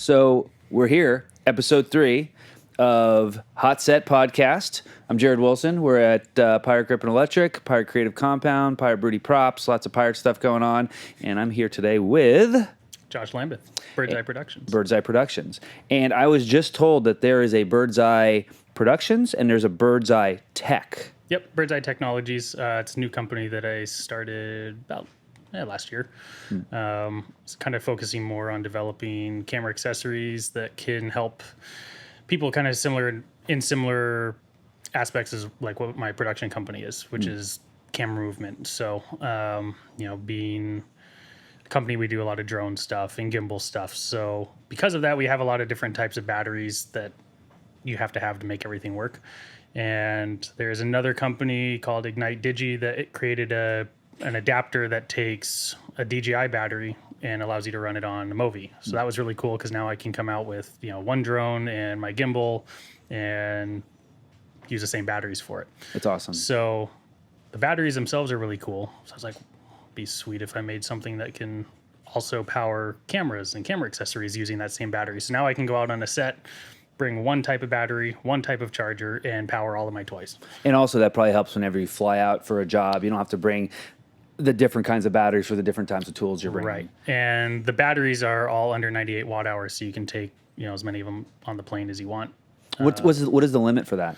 So we're here, episode 3 of Hot Set Podcast. I'm Jarrod Wilson. We're at Pirate Grip and Electric, Pirate Creative Compound, Pirate Broody Props, lots of pirate stuff going on. And I'm here today with... Josh Lambeth, Bird's Eye Productions. Bird's Eye Productions. And I was just told that there is a Bird's Eye Productions and there's a Bird's Eye Tech. Yep, Bird's Eye Technologies. It's a new company that I started about last year. It's kind of focusing more on developing camera accessories that can help people kind of similar aspects as like what my production company is, which is camera movement. So, being a company, we do a lot of drone stuff and gimbal stuff. So because of that, we have a lot of different types of batteries that you have to make everything work. And there's another company called Ignite Digi that it created an adapter that takes a DJI battery and allows you to run it on a Movi. So that was really cool because now I can come out with one drone and my gimbal and use the same batteries for it. It's awesome. So the batteries themselves are really cool. So I was like, it'd be sweet if I made something that can also power cameras and camera accessories using that same battery. So now I can go out on a set, bring one type of battery, one type of charger, and power all of my toys. And also that probably helps whenever you fly out for a job. You don't have to bring the different kinds of batteries for the different types of tools you're bringing. Right. And the batteries are all under 98 watt hours, so you can take as many of them on the plane as you want. What is the limit for that?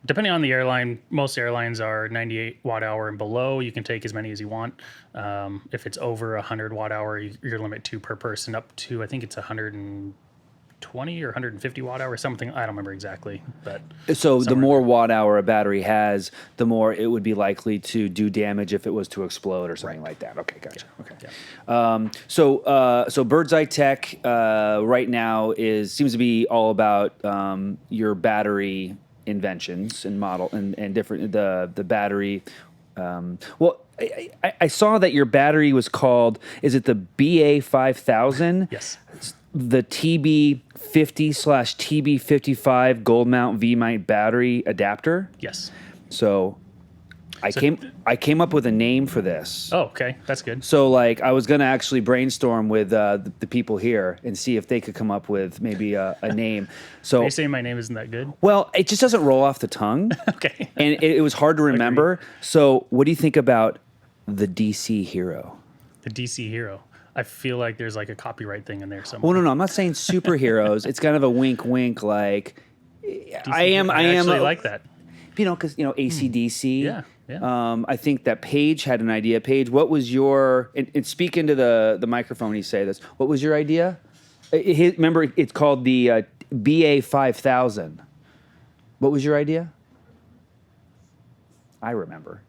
Depending on the airline, most airlines are 98 watt hour and below. You can take as many as you want. If it's over 100 watt hour, you're limit 2 per person, up to I think it's 120 or 150 watt hour, something. I don't remember exactly, but so the more watt hour a battery has, the more it would be likely to do damage if it was to explode or something like that. Okay, gotcha. Yeah. Okay. Yeah. So Bird's Eye Tech right now seems to be all about your battery inventions and model and different the battery. I saw that your battery was called. Is it the BA5000? Yes. The TB50/TB55 gold mount V-mount battery adapter. Yes. So I came up with a name for this. Oh, okay, that's good. So I was gonna actually brainstorm with the people here and see if they could come up with maybe a name. So are you saying my name isn't that good? Well, it just doesn't roll off the tongue. Okay. And it was hard to remember. So what do you think about the DC Hero? The DC Hero. I feel like there's a copyright thing in there somewhere. Well, no, I'm not saying superheroes. It's kind of a wink, like I actually like that. Because AC/DC. Yeah. I think that Paige had an idea. Paige, what was your? And speak into the microphone when you say this. What was your idea? Remember, it's called the BA5000. What was your idea? I remember.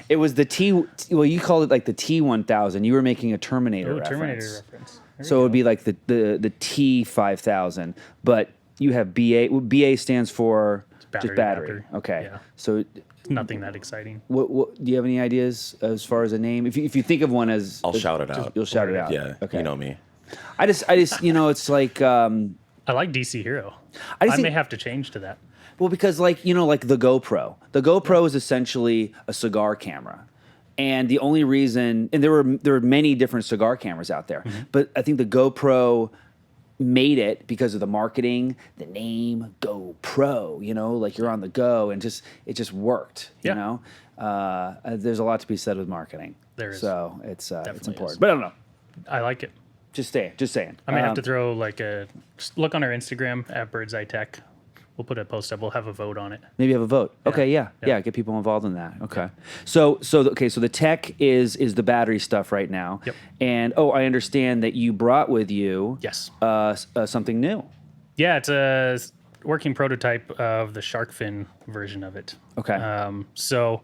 It was the T. Well, you called it the T1000. You were making a Terminator reference. Terminator reference. So it would be the T5000. But you have BA. BA stands for just battery. Adapter. Okay. Yeah. So nothing that exciting. What do you have any ideas as far as a name? If you think of one I'll shout it out. You'll shout it out. Yeah. Okay. You know me. I just it's like. I like DC Hero. I may have to change to that. Well, because the GoPro. The GoPro is essentially a cigar camera. And the only reason, and there were many different cigar cameras out there, but I think the GoPro made it because of the marketing, the name GoPro, you're on the go, and it just worked, Yeah. There's a lot to be said with marketing. There is. So it's important. Is. But I don't know. I like it. Just saying. I may have to throw just look on our Instagram at Bird's Eye Tech. We'll put a post up. We'll have a vote on it. Maybe have a vote. Yeah. Okay, yeah. Get people involved in that. Okay, so the tech is the battery stuff right now. Yep. And I understand that you brought with you something new. Yeah, it's a working prototype of the shark fin version of it. Okay. So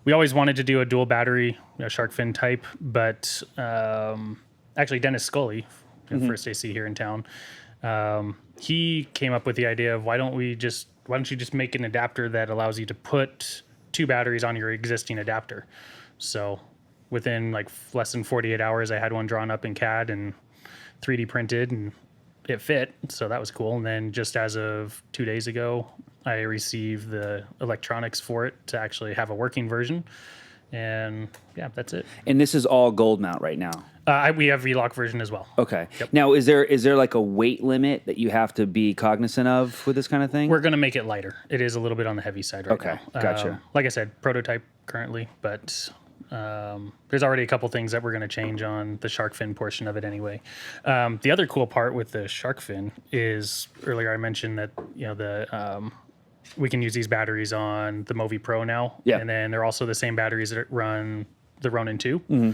we always wanted to do a dual battery shark fin type, but actually Dennis Scully, First AC here in town. He came up with the idea of why don't you just make an adapter that allows you to put 2 batteries on your existing adapter. So within less than 48 hours, I had one drawn up in CAD and 3D printed, and it fit. So that was cool. And then just as of 2 days ago, I received the electronics for it to actually have a working version. And yeah, that's it. And this is all gold mount right now. We have V-Lock version as well. Okay. Yep. Now, is there like a weight limit that you have to be cognizant of with this kind of thing? We're going to make it lighter. It is a little bit on the heavy side right now. Okay, gotcha. Like I said, prototype currently, but there's already a couple things that we're going to change on the shark fin portion of it anyway. The other cool part with the shark fin is earlier I mentioned that we can use these batteries on the Movi Pro now, and then they're also the same batteries that run the Ronin 2. Mm-hmm.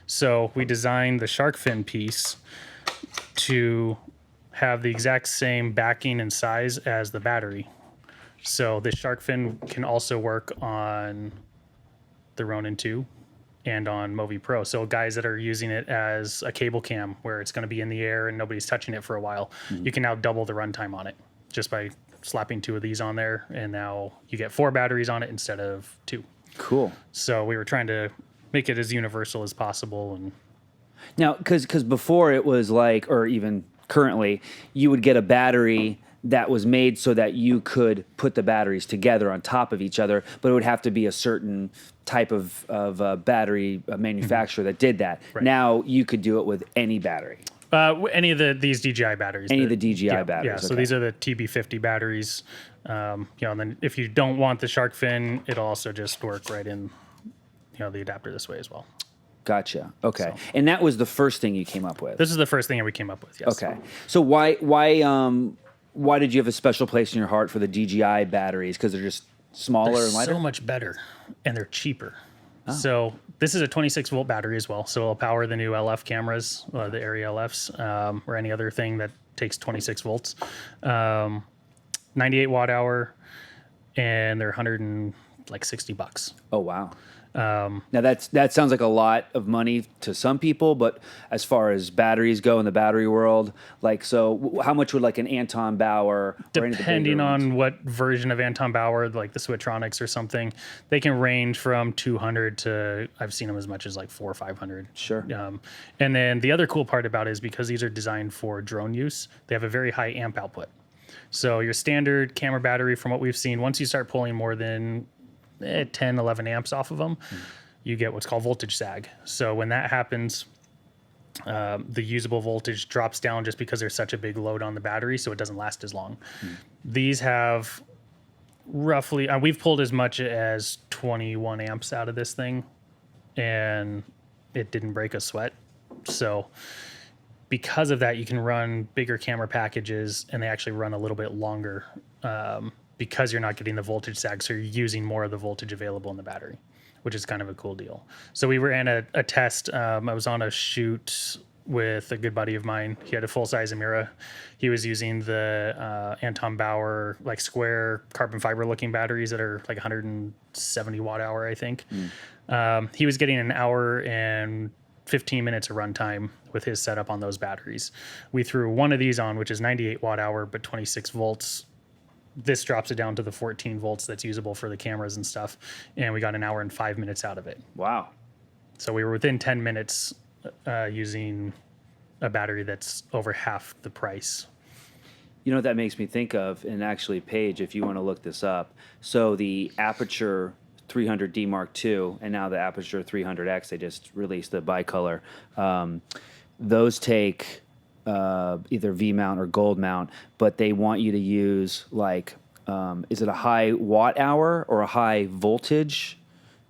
So we designed the shark fin piece to have the exact same backing and size as the battery. So the shark fin can also work on the Ronin 2 and on Movi Pro. So guys that are using it as a cable cam where it's going to be in the air and nobody's touching it for a while, you can now double the runtime on it just by slapping 2 of these on there. And now you get 4 batteries on it instead of 2. Cool. So we were trying to make it as universal as possible. And now, because before it was like, or even currently, you would get a battery that was made so that you could put the batteries together on top of each other, but it would have to be a certain type of battery manufacturer that did that. Right. Now you could do it with any battery. Any of these DJI batteries. Any of the DJI batteries. Yeah, so these are the TB50 batteries. And then if you don't want the shark fin, it'll also just work right in, the adapter this way as well. Gotcha. Okay. So, and that was the first thing you came up with? This is the first thing that we came up with, yes. Okay. So why did you have a special place in your heart for the DJI batteries? Because they're just smaller and lighter? So much better, and they're cheaper. Oh. So this is a 26-volt battery as well. So it'll power the new LF cameras, the Area LFs, or any other thing that takes 26 volts. 98 watt hour, and they're $160. Oh, wow. Now that sounds like a lot of money to some people, but as far as batteries go in the battery world, so how much would like an Anton Bauer, depending on what version of Anton Bauer, like the Switronics or something, they can range from 200 to I've seen them as much as like 400 or 500. Sure. And then the other cool part about it is because these are designed for drone use, they have a very high amp output. So your standard camera battery, from what we've seen, once you start pulling more than 10, 11 amps off of them, you get what's called voltage sag. So when that happens, the usable voltage drops down just because there's such a big load on the battery, so it doesn't last as long. These have roughly, we've pulled as much as 21 amps out of this thing, and it didn't break a sweat. So because of that, you can run bigger camera packages, and they actually run a little bit longer, because you're not getting the voltage sag, so you're using more of the voltage available in the battery, which is kind of a cool deal. So we were in a test. I was on a shoot with a good buddy of mine. He had a full-size Amira. He was using the Anton Bauer like square carbon fiber looking batteries that are like 170 watt hour, I think. He was getting an hour and 15 minutes of runtime with his setup on those batteries. We threw one of these on, which is 98 watt hour, but 26 volts. This drops it down to the 14 volts that's usable for the cameras and stuff. And we got an hour and 5 minutes out of it. Wow. So we were within 10 minutes using a battery that's over half the price. You know what that makes me think of? And actually, Paige, if you want to look this up. So the Aperture 300D Mark II and now the Aperture 300X, they just released the bicolor. Those take either V mount or gold mount, but they want you to use is it a high watt hour or a high voltage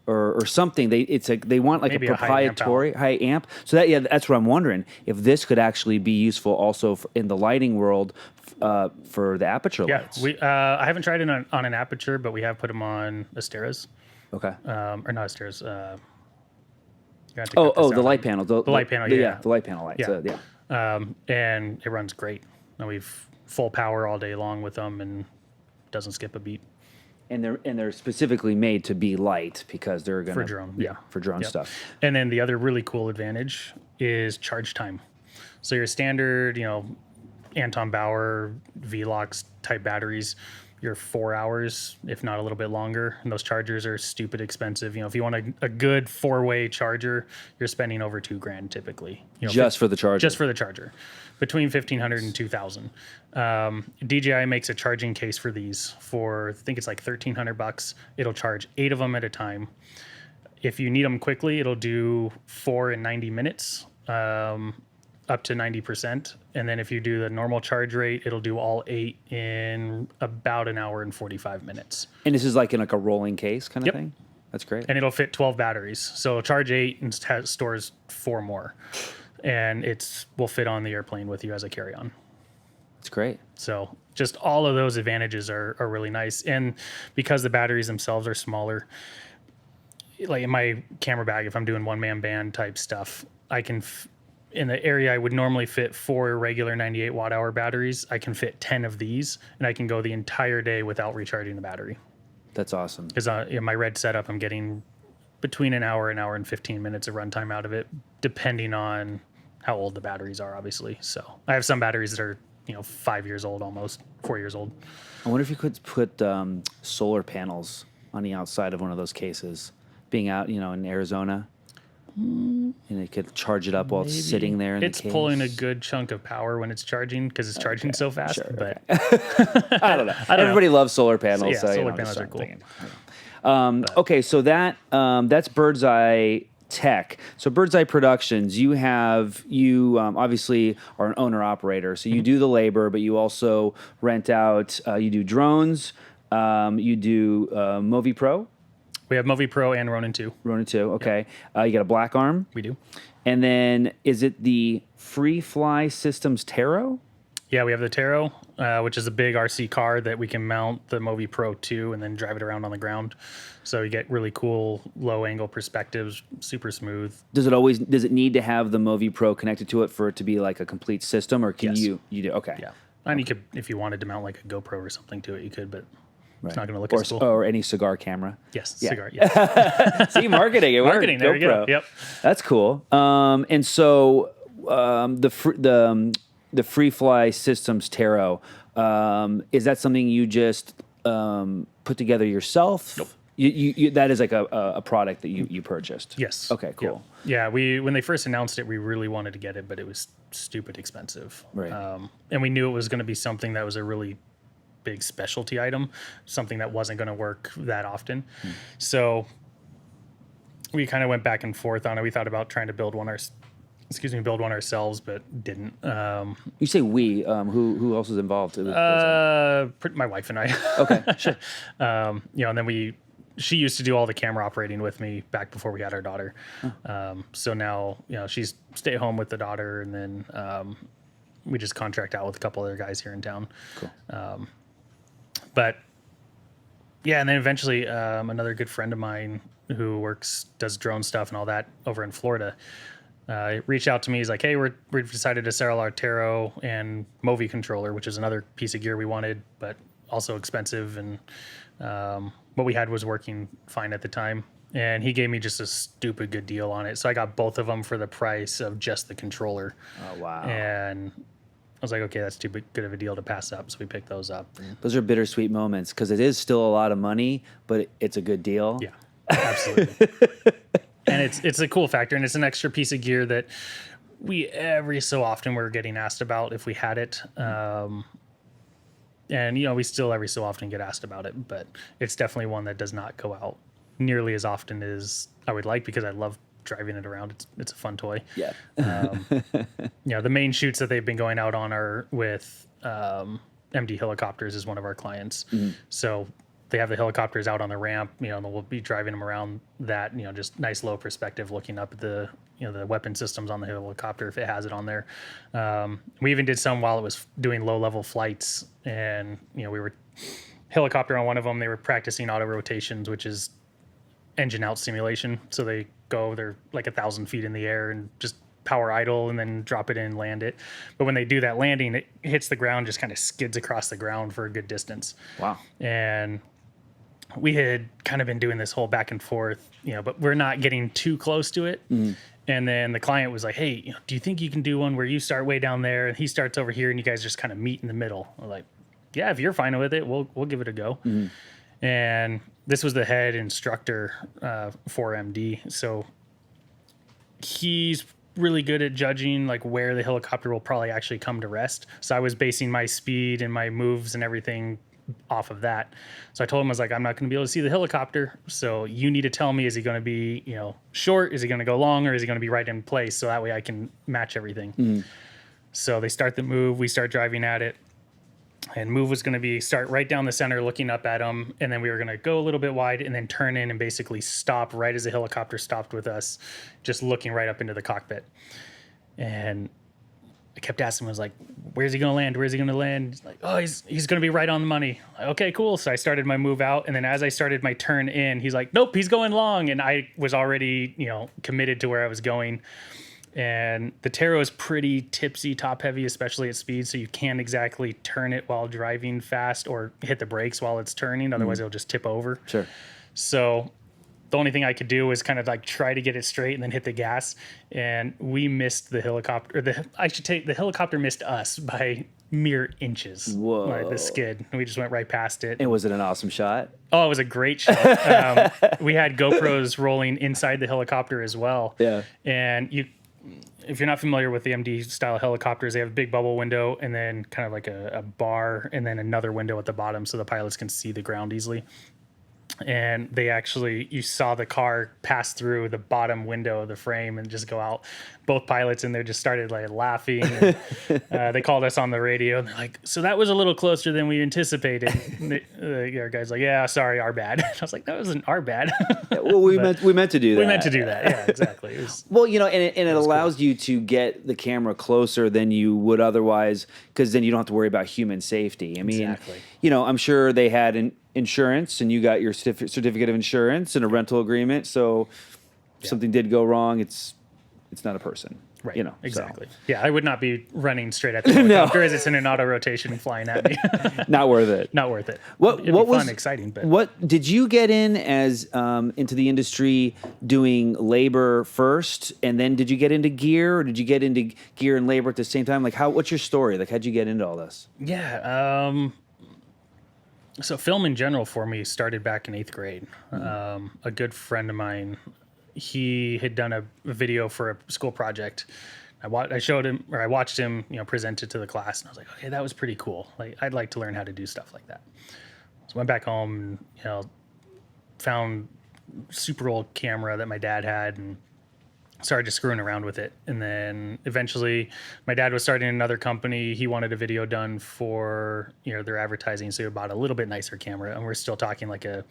or something? They want like maybe a proprietary high amp. So that's what I'm wondering, if this could actually be useful also in the lighting world for the Aperture lights. I haven't tried it on an Aperture, but we have put them on Asteras. Okay. Or not Asteras. The light panel. The light panel. Yeah, the light panel lights. Yeah. And it runs great. And we've full power all day long with them, and doesn't skip a beat. And they're specifically made to be light because they're gonna for drone. For drone stuff. And then the other really cool advantage is charge time. So your standard, Anton Bauer V-Locks type batteries, you're 4 hours, if not a little bit longer. And those chargers are stupid expensive. If you want a good 4-way charger, you're spending over $2,000 typically. Just for the charger. Just for the charger, between $1,500 and $2,000. DJI makes a charging case for these for, I think it's like $1,300. It'll charge 8 of them at a time. If you need them quickly, it'll do 4 in 90 minutes, up to 90%. And then if you do the normal charge rate, it'll do all 8 in about an hour and 45 minutes. And this is like in like a rolling case kind of Yep. thing? That's great. And it'll fit 12 batteries. So charge 8 and stores 4 more. And will fit on the airplane with you as a carry-on. That's great. So just all of those advantages are really nice. And because the batteries themselves are smaller, like in my camera bag, if I'm doing one-man band type stuff, I can, in the area I would normally fit 4 regular 98 watt hour batteries, I can fit 10 of these, and I can go the entire day without recharging the battery. That's awesome. Because in my red setup, I'm getting between an hour and 15 minutes of runtime out of it, depending on how old the batteries are, obviously. So I have some batteries that are 5 years old, almost 4 years old. I wonder if you could put solar panels on the outside of one of those cases, being out, in Arizona, and it could charge it up while it's sitting there in the case. It's pulling a good chunk of power when it's charging because it's charging so fast. Sure, but I don't know. Everybody loves solar panels. So, yeah, solar just panels are started cool. thinking. Okay, so that's Bird's Eye Tech. So Bird's Eye Productions, you obviously are an owner operator, so you do the labor, but you also rent out. You do drones. You do Movi Pro. We have Movi Pro and Ronin 2. Ronin 2. Okay. You got a Black Arm. We do. And then is it the Free Fly Systems Taro? Yeah, we have the Taro, which is a big RC car that we can mount the Movi Pro to and then drive it around on the ground. So you get really cool low angle perspectives, super smooth. Does it need to have the Movi Pro connected to it for it to be like a complete system, or can you do? Okay. Yeah. And you could, if you wanted to mount like a GoPro or something to it, you could, but it's not going to look or, as cool. Or any cigar camera. Yes, Yeah. cigar. Yeah. See, marketing. It Marketing. worked. There we go. GoPro. Yep. That's cool. And so the Free Fly Systems Taro, is that something you just put together yourself? Nope. You that is like a product that you purchased. Yes. Okay. Cool. Yeah. When they first announced it, we really wanted to get it, but it was stupid expensive. Right. And we knew it was going to be something that was a really big specialty item, something that wasn't going to work that often. So we kind of went back and forth on it. We thought about trying to build one ourselves, but didn't. You say we. Who else is involved? My wife and I. Okay, sure. And then she used to do all the camera operating with me back before we had our daughter. So now, she's stay home with the daughter, and then we just contract out with a couple other guys here in town. Cool. But yeah, and then eventually another good friend of mine who does drone stuff and all that over in Florida reached out to me. He's like, hey, we've decided to sell our Taro and Movi controller, which is another piece of gear we wanted, but also expensive. And what we had was working fine at the time. And he gave me just a stupid good deal on it. So I got both of them for the price of just the controller. Oh, wow. And I was like, okay, that's too good of a deal to pass up. So we picked those up. Those are bittersweet moments because it is still a lot of money, but it's a good deal. Yeah, absolutely. And it's a cool factor, and it's an extra piece of gear that we every so often we're getting asked about if we had it. And we still every so often get asked about it, but it's definitely one that does not go out nearly as often as I would like because I love driving it around. It's a fun toy. Yeah. The main shoots that they've been going out on are with MD Helicopters is one of our clients. So they have the helicopters out on the ramp, and we'll be driving them around that, just nice low perspective looking up at the, the weapon systems on the helicopter if it has it on there. We even did some while it was doing low level flights, and, we were helicopter on one of them. They were practicing auto rotations, which is engine out simulation. So they're like 1,000 feet in the air and just power idle and then drop it in and land it. But when they do that landing, it hits the ground, just kind of skids across the ground for a good distance. Wow. And we had kind of been doing this whole back and forth, but we're not getting too close to it. And then the client was like, hey, do you think you can do one where you start way down there and he starts over here and you guys just kind of meet in the middle? I'm like, yeah, if you're fine with it, we'll give it a go. And this was the head instructor for MD. So he's really good at judging like where the helicopter will probably actually come to rest. So I was basing my speed and my moves and everything off of that. So I told him, I was like, I'm not going to be able to see the helicopter. So you need to tell me, is he going to be, short? Is he going to go long, or is he going to be right in place? So that way I can match everything. So they start the move. We start driving at it. And move was going to be start right down the center, looking up at him. And then we were going to go a little bit wide and then turn in and basically stop right as the helicopter stopped with us, just looking right up into the cockpit. And I kept asking him, I was like, where's he going to land? Where's he going to land? He's like, oh, he's going to be right on the money. Like, okay, cool. So I started my move out. And then as I started my turn in, he's like, nope, he's going long. And I was already, committed to where I was going. And the Taro is pretty tipsy, top heavy, especially at speed. So you can't exactly turn it while driving fast or hit the brakes while it's turning. Otherwise it'll just tip over. Sure. So the only thing I could do was kind of like try to get it straight and then hit the gas. And we missed the helicopter. The helicopter missed us by mere inches. Whoa. Like the skid. And we just went right past it. And was it an awesome shot? Oh, it was a great shot. We had GoPros rolling inside the helicopter as well. Yeah. And if you're not familiar with the MD style helicopters, they have a big bubble window and then kind of like a bar and then another window at the bottom so the pilots can see the ground easily. And you saw the car pass through the bottom window of the frame and just go out. Both pilots in there just started like laughing. And, they called us on the radio and they're like, so that was a little closer than we anticipated. Our guy's like, yeah, sorry, our bad. I was like, that wasn't our bad. Well, we meant to do that. We meant to do that. Yeah, exactly. Well, and it allows you to get the camera closer than you would otherwise, because then you don't have to worry about human safety. I mean, Exactly. I'm sure they had insurance, and you got your certificate of insurance and a rental agreement. So if something did go wrong, it's not a person. Right. Exactly. So. Yeah, I would not be running straight at the helicopter as it's in an auto rotation flying at me. Not worth it. Not worth it. What It'd was be fun, exciting, but what did you get in as into the industry doing labor first, and then did you get into gear, or did you get into gear and labor at the same time? Like what's your story? Like how'd you get into all this? Yeah. So film in general for me started back in 8th grade. A good friend of mine, he had done a video for a school project. I watched him, present it to the class, and I was like, okay, that was pretty cool. Like, I'd like to learn how to do stuff like that. So I went back home and, found super old camera that my dad had and started just screwing around with it. And then eventually my dad was starting another company. He wanted a video done for, their advertising. So he bought a little bit nicer camera, and we're still talking like a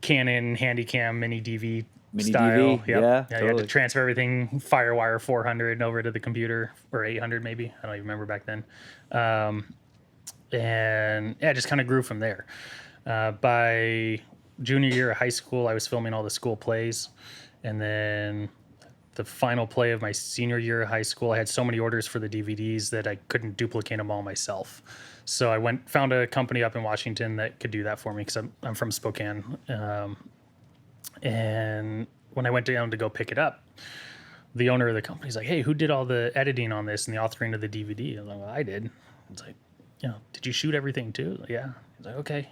Canon Handycam mini DV style. DV? Yep. Yeah, You had to transfer everything Firewire 400 over to the computer, or 800 maybe. I don't even remember back then. And yeah, just kind of grew from there. By junior year of high school, I was filming all the school plays. And then the final play of my senior year of high school, I had so many orders for the DVDs that I couldn't duplicate them all myself. So I found a company up in Washington that could do that for me, because I'm from Spokane. And when I went down to go pick it up, the owner of the company's like, hey, who did all the editing on this and the authoring of the DVD? I was like, well, I did. It's like, did you shoot everything too? Like, yeah. He's like, okay.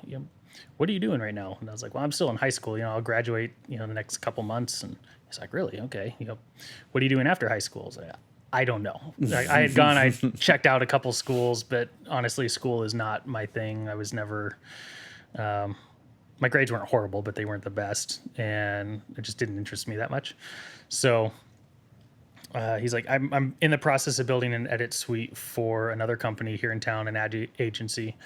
What are you doing right now? And I was like, well, I'm still in high school. I'll graduate, the next couple months. And he's like, really? Okay. What are you doing after high school? I was like, I don't know. I had gone, I checked out a couple schools, but honestly, school is not my thing. I was never, my grades weren't horrible, but they weren't the best. And it just didn't interest me that much. So he's like, I'm in the process of building an edit suite for another company here in town, an ad agency.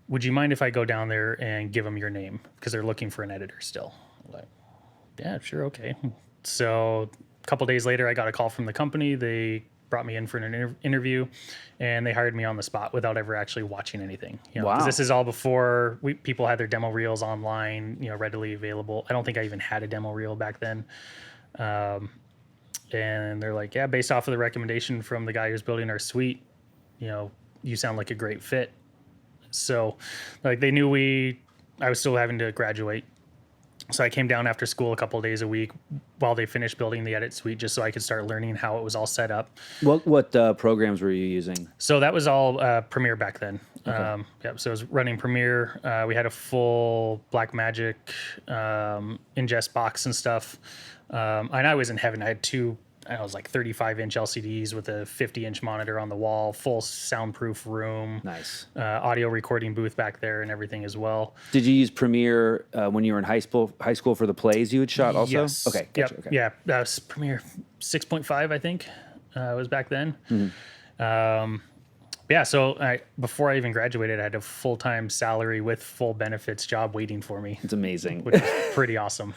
Would you mind if I go down there and give them your name? Because they're looking for an editor still. I'm like, yeah, sure, okay. So a couple days later, I got a call from the company. They brought me in for an interview, and they hired me on the spot without ever actually watching anything. Wow. 'Cause this is all before people had their demo reels online, readily available. I don't think I even had a demo reel back then. And they're like, yeah, based off of the recommendation from the guy who's building our suite, you sound like a great fit. So like they knew I was still having to graduate. So I came down after school a couple of days a week while they finished building the edit suite, just so I could start learning how it was all set up. What programs were you using? So that was all Premiere back then. Okay. So it was running Premiere. We had a full Blackmagic ingest box and stuff. And I was in heaven. I had two I was like 35-inch LCDs with a 50-inch monitor on the wall, full soundproof room. Nice. Audio recording booth back there and everything as well. Did you use Premiere when you were in high school for the plays you had shot also? Yes. Okay, gotcha. Yep. Okay. Yeah, that was Premiere 6.5, I think, was back then. Yeah, so before I even graduated, I had a full-time salary with full benefits job waiting for me, It's amazing. which was pretty awesome.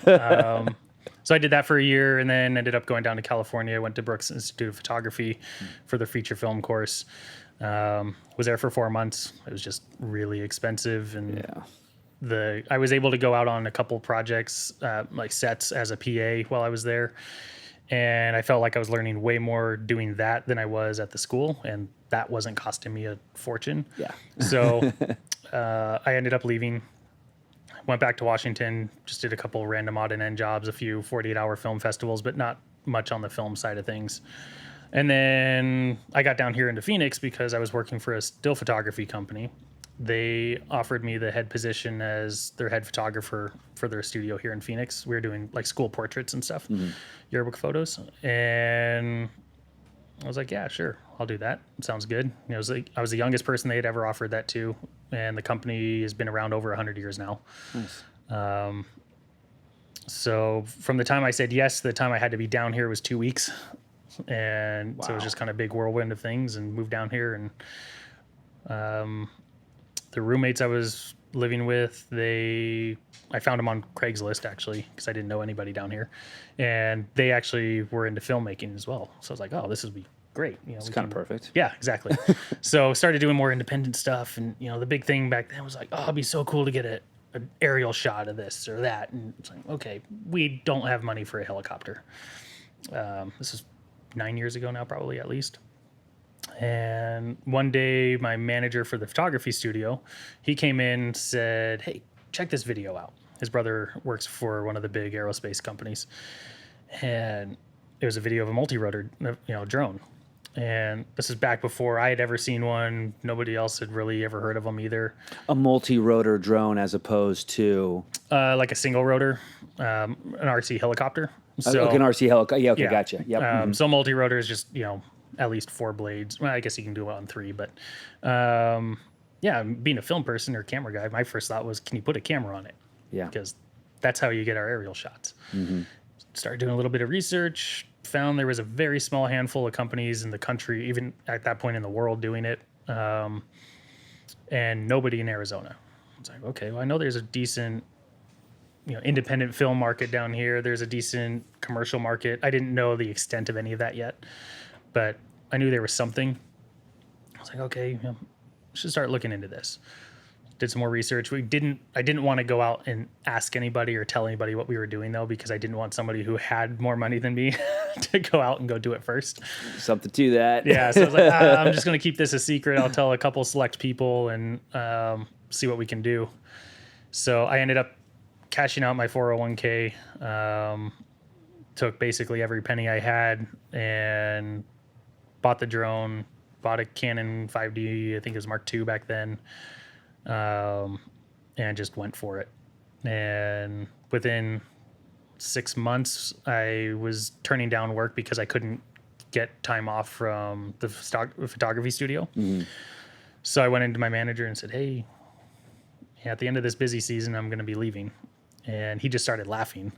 So I did that for a year and then ended up going down to California. I went to Brooks Institute of Photography for the feature film course. Was there for 4 months. It was just really expensive. And I was able to go out on a couple projects, like sets as a PA while I was there. And I felt like I was learning way more doing that than I was at the school. And that wasn't costing me a fortune. Yeah. So I ended up leaving. Went back to Washington, just did a couple random odd and end jobs, a few 48-hour film festivals, but not much on the film side of things. And then I got down here into Phoenix because I was working for a still photography company. They offered me the head position as their head photographer for their studio here in Phoenix. We were doing like school portraits and stuff, yearbook photos. And I was like, yeah, sure, I'll do that. Sounds good. I was the youngest person they had ever offered that to. And the company has been around over 100 years now. Nice. So from the time I said yes to the time I had to be down here was 2 weeks. And so it was just kind of a big whirlwind of things and moved down here. And the roommates I was living with, I found them on Craigslist actually, because I didn't know anybody down here. And they actually were into filmmaking as well. So I was like, oh, this would be great. It's kind of perfect. Yeah, exactly. So started doing more independent stuff. And, the big thing back then was like, oh, it'd be so cool to get an aerial shot of this or that. And it's like, okay, we don't have money for a helicopter. This is 9 years ago now, probably at least. And one day my manager for the photography studio, he came in, said, hey, check this video out. His brother works for one of the big aerospace companies. And it was a video of a multi-rotor, drone. And this is back before I had ever seen one. Nobody else had really ever heard of them either. A multi-rotor drone as opposed to like a single rotor, an RC helicopter. So, like an RC helicopter. Yeah, okay, gotcha. Yep. So multi-rotor is just, at least 4 blades. Well, I guess you can do it on 3, but being a film person or camera guy, my first thought was, can you put a camera on it? Yeah. Because that's how you get our aerial shots. Started doing a little bit of research, found there was a very small handful of companies in the country, even at that point in the world, doing it, and nobody in Arizona. It's like, okay, well, I know there's a decent, independent film market down here. There's a decent commercial market. I didn't know the extent of any of that yet, but I knew there was something. I was like, okay, should start looking into this. Did some more research. I didn't want to go out and ask anybody or tell anybody what we were doing though, because I didn't want somebody who had more money than me to go out and go do it first. Something to that. Yeah. So I was like, I'm just going to keep this a secret. I'll tell a couple select people and see what we can do. So I ended up cashing out my 401k, took basically every penny I had and bought the drone, bought a Canon 5D, I think it was Mark II back then. And just went for it. And within 6 months, I was turning down work because I couldn't get time off from the photography studio. So I went into my manager and said, hey, at the end of this busy season, I'm going to be leaving. And he just started laughing.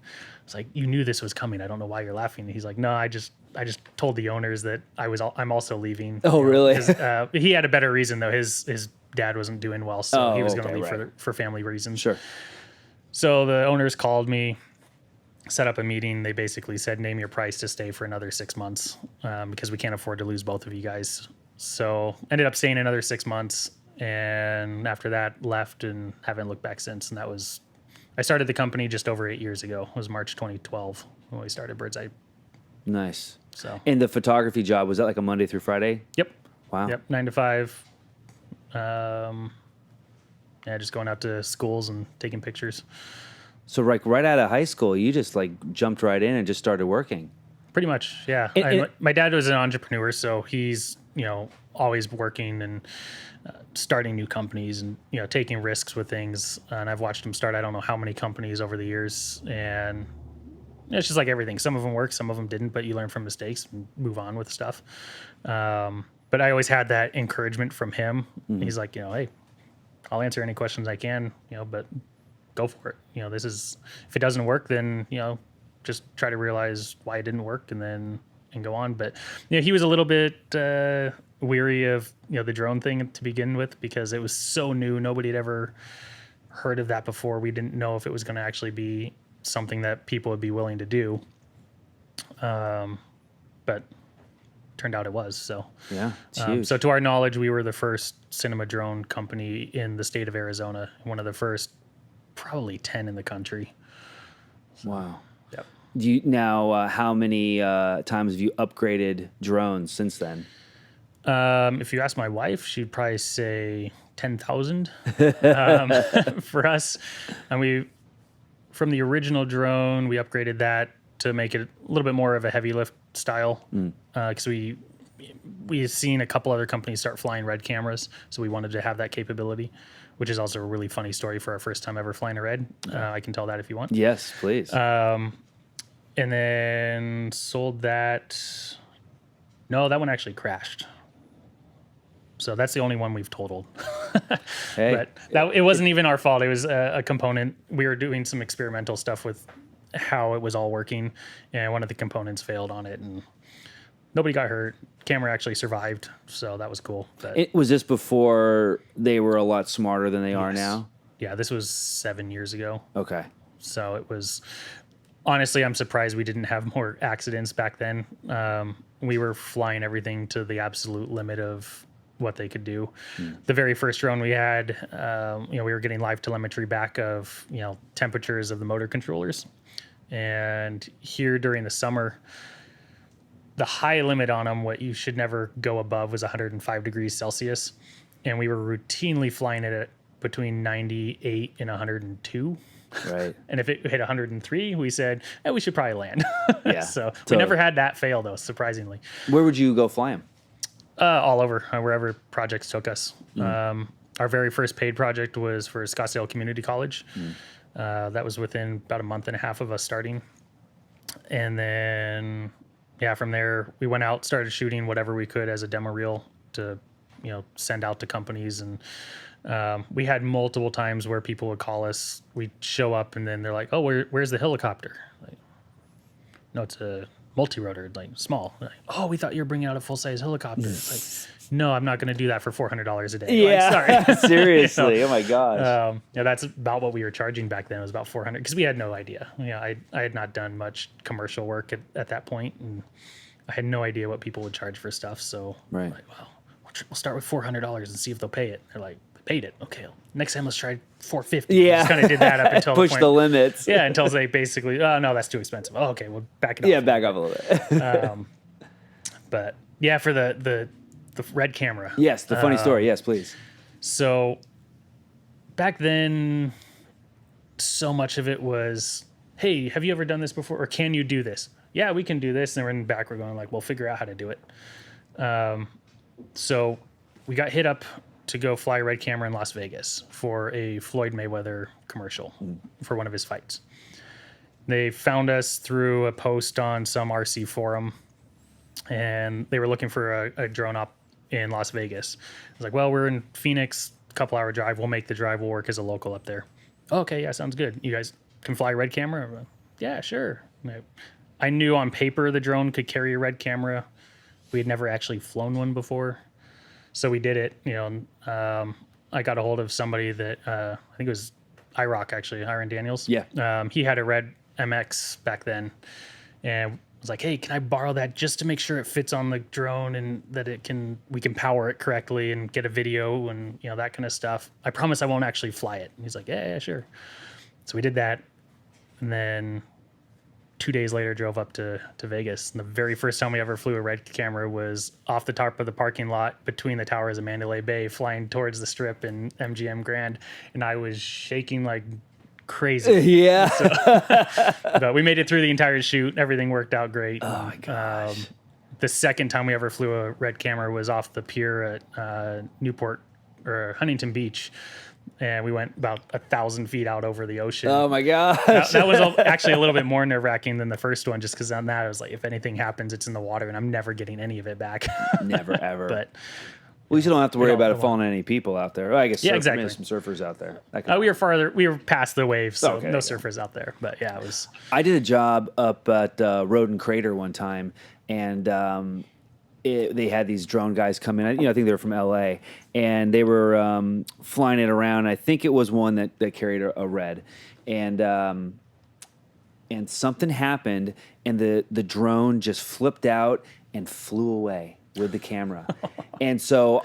It's like, you knew this was coming. I don't know why you're laughing. And he's like, no, I just told the owners that I'm also leaving. Oh, really? He had a better reason though. His dad wasn't doing well, so he was going to leave right. for family reasons. Sure. So the owners called me, set up a meeting. They basically said, name your price to stay for another 6 months because we can't afford to lose both of you guys. So ended up staying another 6 months, and after that left and haven't looked back since. And I started the company just over 8 years ago. It was March 2012 when we started Bird's Eye. Nice. So. And the photography job, was that like a Monday through Friday? Yep. Wow. Yep. 9 to 5. Just going out to schools and taking pictures. So like right out of high school, you just like jumped right in and just started working. Pretty much, yeah. My dad was an entrepreneur, so he's always working and starting new companies and taking risks with things. And I've watched him start I don't know how many companies over the years, and it's just like everything. Some of them work, some of them didn't, but you learn from mistakes and move on with stuff. But I always had that encouragement from him. He's like, hey, I'll answer any questions I can, but go for it. This is, if it doesn't work, then, just try to realize why it didn't work and go on. But, he was a little bit weary of, the drone thing to begin with, because it was so new. Nobody had ever heard of that before. We didn't know if it was going to actually be something that people would be willing to do. But turned out it was. So yeah, it's huge. So to our knowledge, we were the first cinema drone company in the state of Arizona, one of the first probably 10 in the country. So, wow. Yep. Do you now? How many times have you upgraded drones since then? If you ask my wife, she'd probably say 10,000 for us. And from the original drone, we upgraded that to make it a little bit more of a heavy lift style, because we've seen a couple other companies start flying red cameras, so we wanted to have that capability, which is also a really funny story for our first time ever flying a red. I can tell that if you want. Yes, please. And then sold that. No, that one actually crashed. So that's the only one we've totaled. Hey, but it wasn't even our fault. It was a component. We were doing some experimental stuff with how it was all working, and one of the components failed on it, and nobody got hurt. Camera actually survived, so that was cool. But was this before they were a lot smarter than they are now? Yeah, this was 7 years ago. Okay. So it was, honestly, I'm surprised we didn't have more accidents back then. We were flying everything to the absolute limit of what they could do. The very first drone we had, we were getting live telemetry back of, temperatures of the motor controllers. And here during the summer, the high limit on them, what you should never go above, was 105 degrees Celsius. And we were routinely flying it at between 98 and 102. Right. And if it hit 103, we said, we should probably land. Yeah. So totally. We never had that fail, though, surprisingly. Where would you go fly them? All over, wherever projects took us. Our very first paid project was for Scottsdale Community College. That was within about a month and a half of us starting. And then, from there, we went out, started shooting whatever we could as a demo reel to, send out to companies. And we had multiple times where people would call us. We'd show up, and then they're like, "Oh, where's the helicopter?" Like, no, it's a multi-rotor, like small. Like, oh, we thought you were bringing out a full-size helicopter. It's like, no, I'm not going to do that for $400 a day. Yeah, like, sorry. Seriously. Oh my gosh. That's about what we were charging back then. It was about 400 because we had no idea. I had not done much commercial work at that point, and I had no idea what people would charge for stuff. So, right. Like, well, we'll start with $400 and see if they'll pay it. They're like, they paid it. Okay, next time let's try $450. Yeah, just kind of did that up until push the limits. Yeah, until they basically, oh no, that's too expensive. Oh, okay, we'll back it up. Yeah, back up a little bit. But yeah, for the red camera. Yes, the funny story. Yes, please. So back then, so much of it was, hey, have you ever done this before? Or can you do this? Yeah, we can do this. And we're in the back, we're going like, well, figure out how to do it. So we got hit up to go fly a red camera in Las Vegas for a Floyd Mayweather commercial for one of his fights. They found us through a post on some RC forum, and they were looking for a drone up in Las Vegas. I was like, well, we're in Phoenix, a couple hour drive. We'll make the drive. We'll work as a local up there. Okay, yeah, sounds good. You guys can fly a red camera? Like, yeah, sure. I knew on paper the drone could carry a red camera. We had never actually flown one before. So we did it, I got a hold of somebody that, I think it was IROC actually, Iron Daniels. Yeah. He had a red MX back then, and was like, hey, can I borrow that just to make sure it fits on the drone and that we can power it correctly and get a video and, that kind of stuff. I promise I won't actually fly it. And he's like, yeah, sure. So we did that. And then 2 days later, drove up to Vegas. And the very first time we ever flew a red camera was off the top of the parking lot between the towers of Mandalay Bay, flying towards the Strip in MGM Grand. And I was shaking like crazy. Yeah. But we made it through the entire shoot. Everything worked out great. Oh my gosh. The second time we ever flew a red camera was off the pier at Newport or Huntington Beach. and we went about 1,000 feet out over the ocean. Oh my gosh. That was actually a little bit more nerve wracking than the first one, just because on that I was like, if anything happens, it's in the water, and I'm never getting any of it back. Never ever. But at least you don't have to worry about it falling on any people out there. Well, I guess exactly. maybe some surfers out there. We were past the waves, so Okay, no surfers out there. But yeah, it was. I did a job up at Road and Crater one time, and they had these drone guys come in. I think they were from LA, and they were flying it around. I think it was one that carried a red, and something happened, and the drone just flipped out and flew away with the camera. And so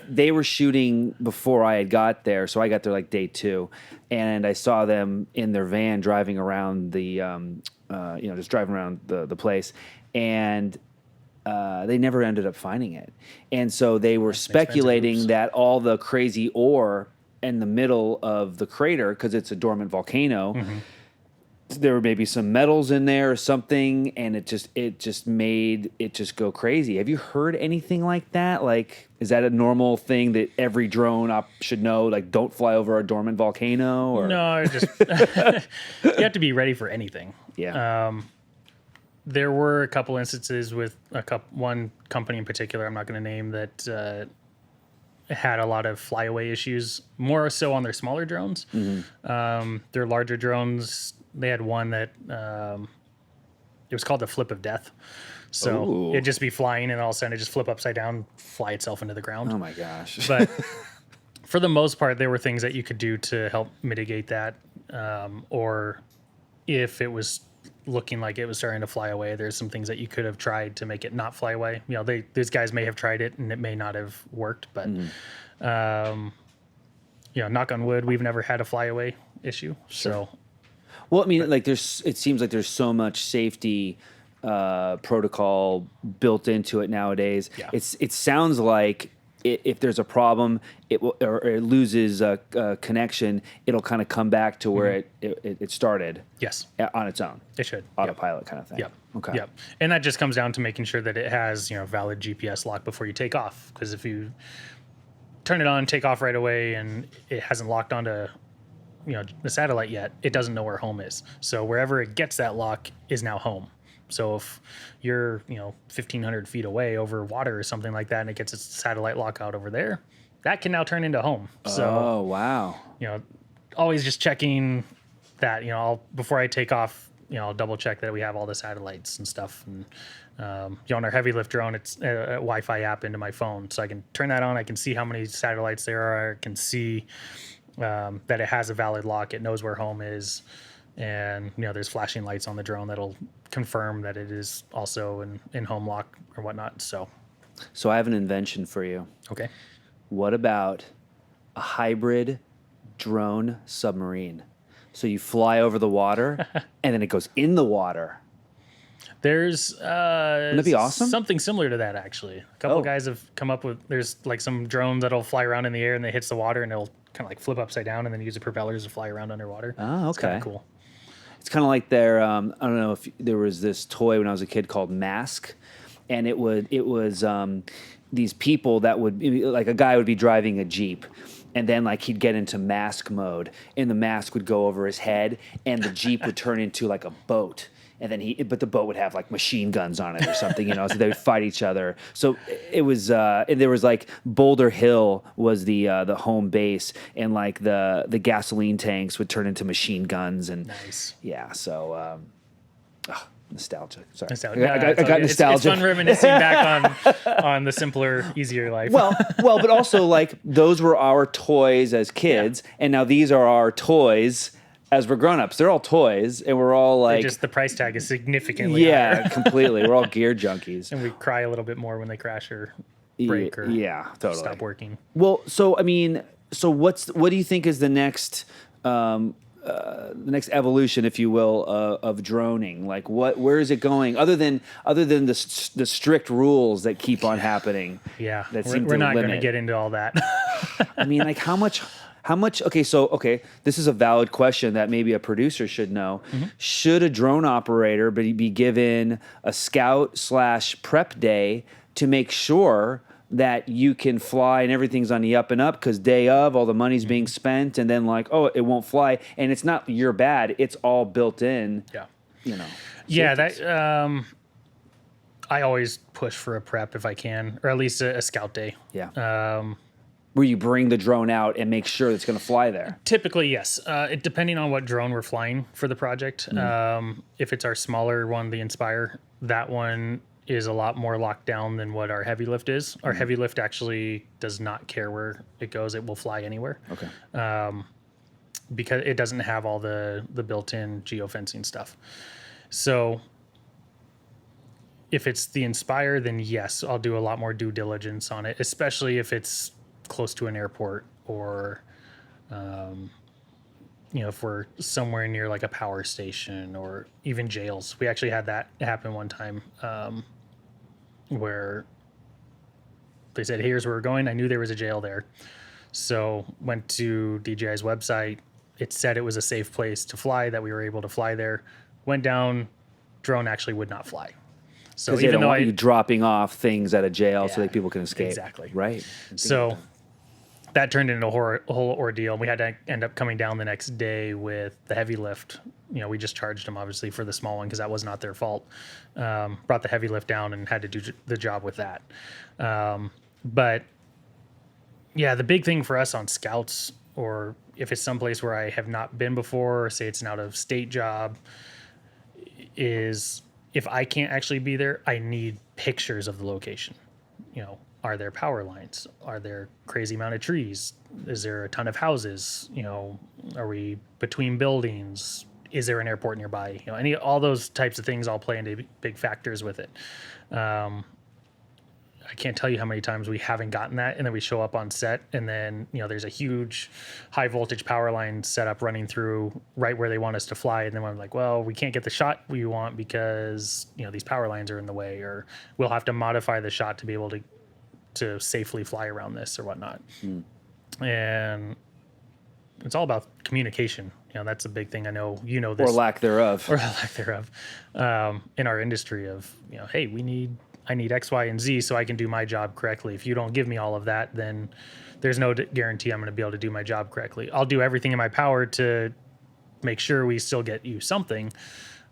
they were shooting before I had got there, so I got there like day 2, and I saw them in their van driving around just driving around the place, and they never ended up finding it. And so they were speculating that all the crazy ore in the middle of the crater, because it's a dormant volcano, there were maybe some metals in there or something, and it just made it just go crazy. Have you heard anything like that? Like, is that a normal thing that every drone op should know? Like, don't fly over a dormant volcano? Or No, just you have to be ready for anything. Yeah. There were a couple instances with one company in particular, I'm not going to name, that had a lot of flyaway issues, more so on their smaller drones. Their larger drones, they had one that it was called the flip of death. So it'd just be flying, and all of a sudden it just flip upside down, fly itself into the ground. Oh my gosh. But for the most part, there were things that you could do to help mitigate that. Or if it was looking like it was starting to fly away, there's some things that you could have tried to make it not fly away. These guys may have tried it and it may not have worked, but knock on wood, we've never had a flyaway issue. Sure. So, well, I mean, it seems like there's so much safety protocol built into it nowadays. Yeah. It sounds like if there's a problem, or it loses a connection, it'll kind of come back to where it started. Yes. On its own. It should. Autopilot kind of thing. Yep. Okay. Yep. And that just comes down to making sure that it has, valid GPS lock before you take off. Because if you turn it on, take off right away, and it hasn't locked onto, the satellite yet, it doesn't know where home is. So wherever it gets that lock is now home. So if you're, 1,500 feet away over water or something like that, and it gets its satellite lock out over there, that can now turn into home. So, wow. Always just checking that, before I take off, I'll double check that we have all the satellites and stuff. And, on our heavy lift drone, it's a Wi-Fi app into my phone. So I can turn that on. I can see how many satellites there are. I can see that it has a valid lock. It knows where home is. And, there's flashing lights on the drone that'll confirm that it is also in home lock or whatnot. So I have an invention for you. Okay. What about a hybrid drone submarine? So you fly over the water and then it goes in the water. There's Wouldn't that be awesome? Something similar to that, actually. A couple guys have come up with, there's like some drone that'll fly around in the air and it hits the water and it'll kind of like flip upside down and then use the propellers to fly around underwater. Oh, okay. It's kind of cool. It's kind of like their, I don't know if there was this toy when I was a kid called Mask, and it was these people that would, like a guy would be driving a Jeep, and then like he'd get into mask mode, and the mask would go over his head, and the Jeep would turn into like a boat. And then but the boat would have like machine guns on it or something, so they would fight each other. So it was, and there was like Boulder Hill was the home base, and like the gasoline tanks would turn into machine guns, and nice. Yeah. So, nostalgic. Sorry, nostalgic. I got nostalgic. It's fun reminiscing back on the simpler, easier life. Well, but also like those were our toys as kids, and now these are our toys as we're grown-ups. They're all toys, and we're all like... Just the price tag is significantly higher. Completely. We're all gear junkies. And we cry a little bit more when they crash or break or totally. Stop working. Well, so, I mean, what do you think is the next evolution, if you will, of droning? Like, where is it going? Other than the strict rules that keep on happening. Yeah, that we're not going to get into all that. I mean, like, how much? Okay, this is a valid question that maybe a producer should know. Mm-hmm. Should a drone operator be given a scout/prep day to make sure that you can fly and everything's on the up and up because day of all the money's being spent, and then like, oh, it won't fly, and it's not your bad, it's all built in. Yeah. You know. Yeah, safeties. that I always push for a prep if I can, or at least a scout day. Yeah. Where you bring the drone out and make sure it's going to fly there. Typically, yes. Depending on what drone we're flying for the project. If it's our smaller one, the Inspire, that one is a lot more locked down than what our heavy lift is. Our heavy lift actually does not care where it goes. It will fly anywhere. Okay. Because it doesn't have all the built-in geofencing stuff. So if it's the Inspire, then yes, I'll do a lot more due diligence on it, especially if it's close to an airport or, if we're somewhere near like a power station or even jails. We actually had that happen one time where they said, here's where we're going. I knew there was a jail there. So went to DJI's website. It said it was a safe place to fly, that we were able to fly there. Went down, drone actually would not fly. So Because they don't want you dropping off things at a jail so that people can escape. Exactly. Right. So that turned into a whole ordeal. We had to end up coming down the next day with the heavy lift. We just charged them obviously for the small one because that was not their fault. Brought the heavy lift down and had to do the job with that. But yeah, the big thing for us on scouts, or if it's someplace where I have not been before, say it's an out of state job, is if I can't actually be there, I need pictures of the location. Are there power lines? Are there crazy amount of trees? Is there a ton of houses? Are we between buildings? Is there an airport nearby? All those types of things all play into big factors with it. I can't tell you how many times we haven't gotten that, and then we show up on set, and then there's a huge high voltage power line set up running through right where they want us to fly, and then I'm like, well, we can't get the shot we want because these power lines are in the way, or we'll have to modify the shot to be able to safely fly around this or whatnot. And it's all about communication. That's a big thing. I know this, or lack thereof, in our industry of hey, I need X, Y, and Z so I can do my job correctly. If you don't give me all of that, then there's no guarantee I'm going to be able to do my job correctly. I'll do everything in my power to make sure we still get you something,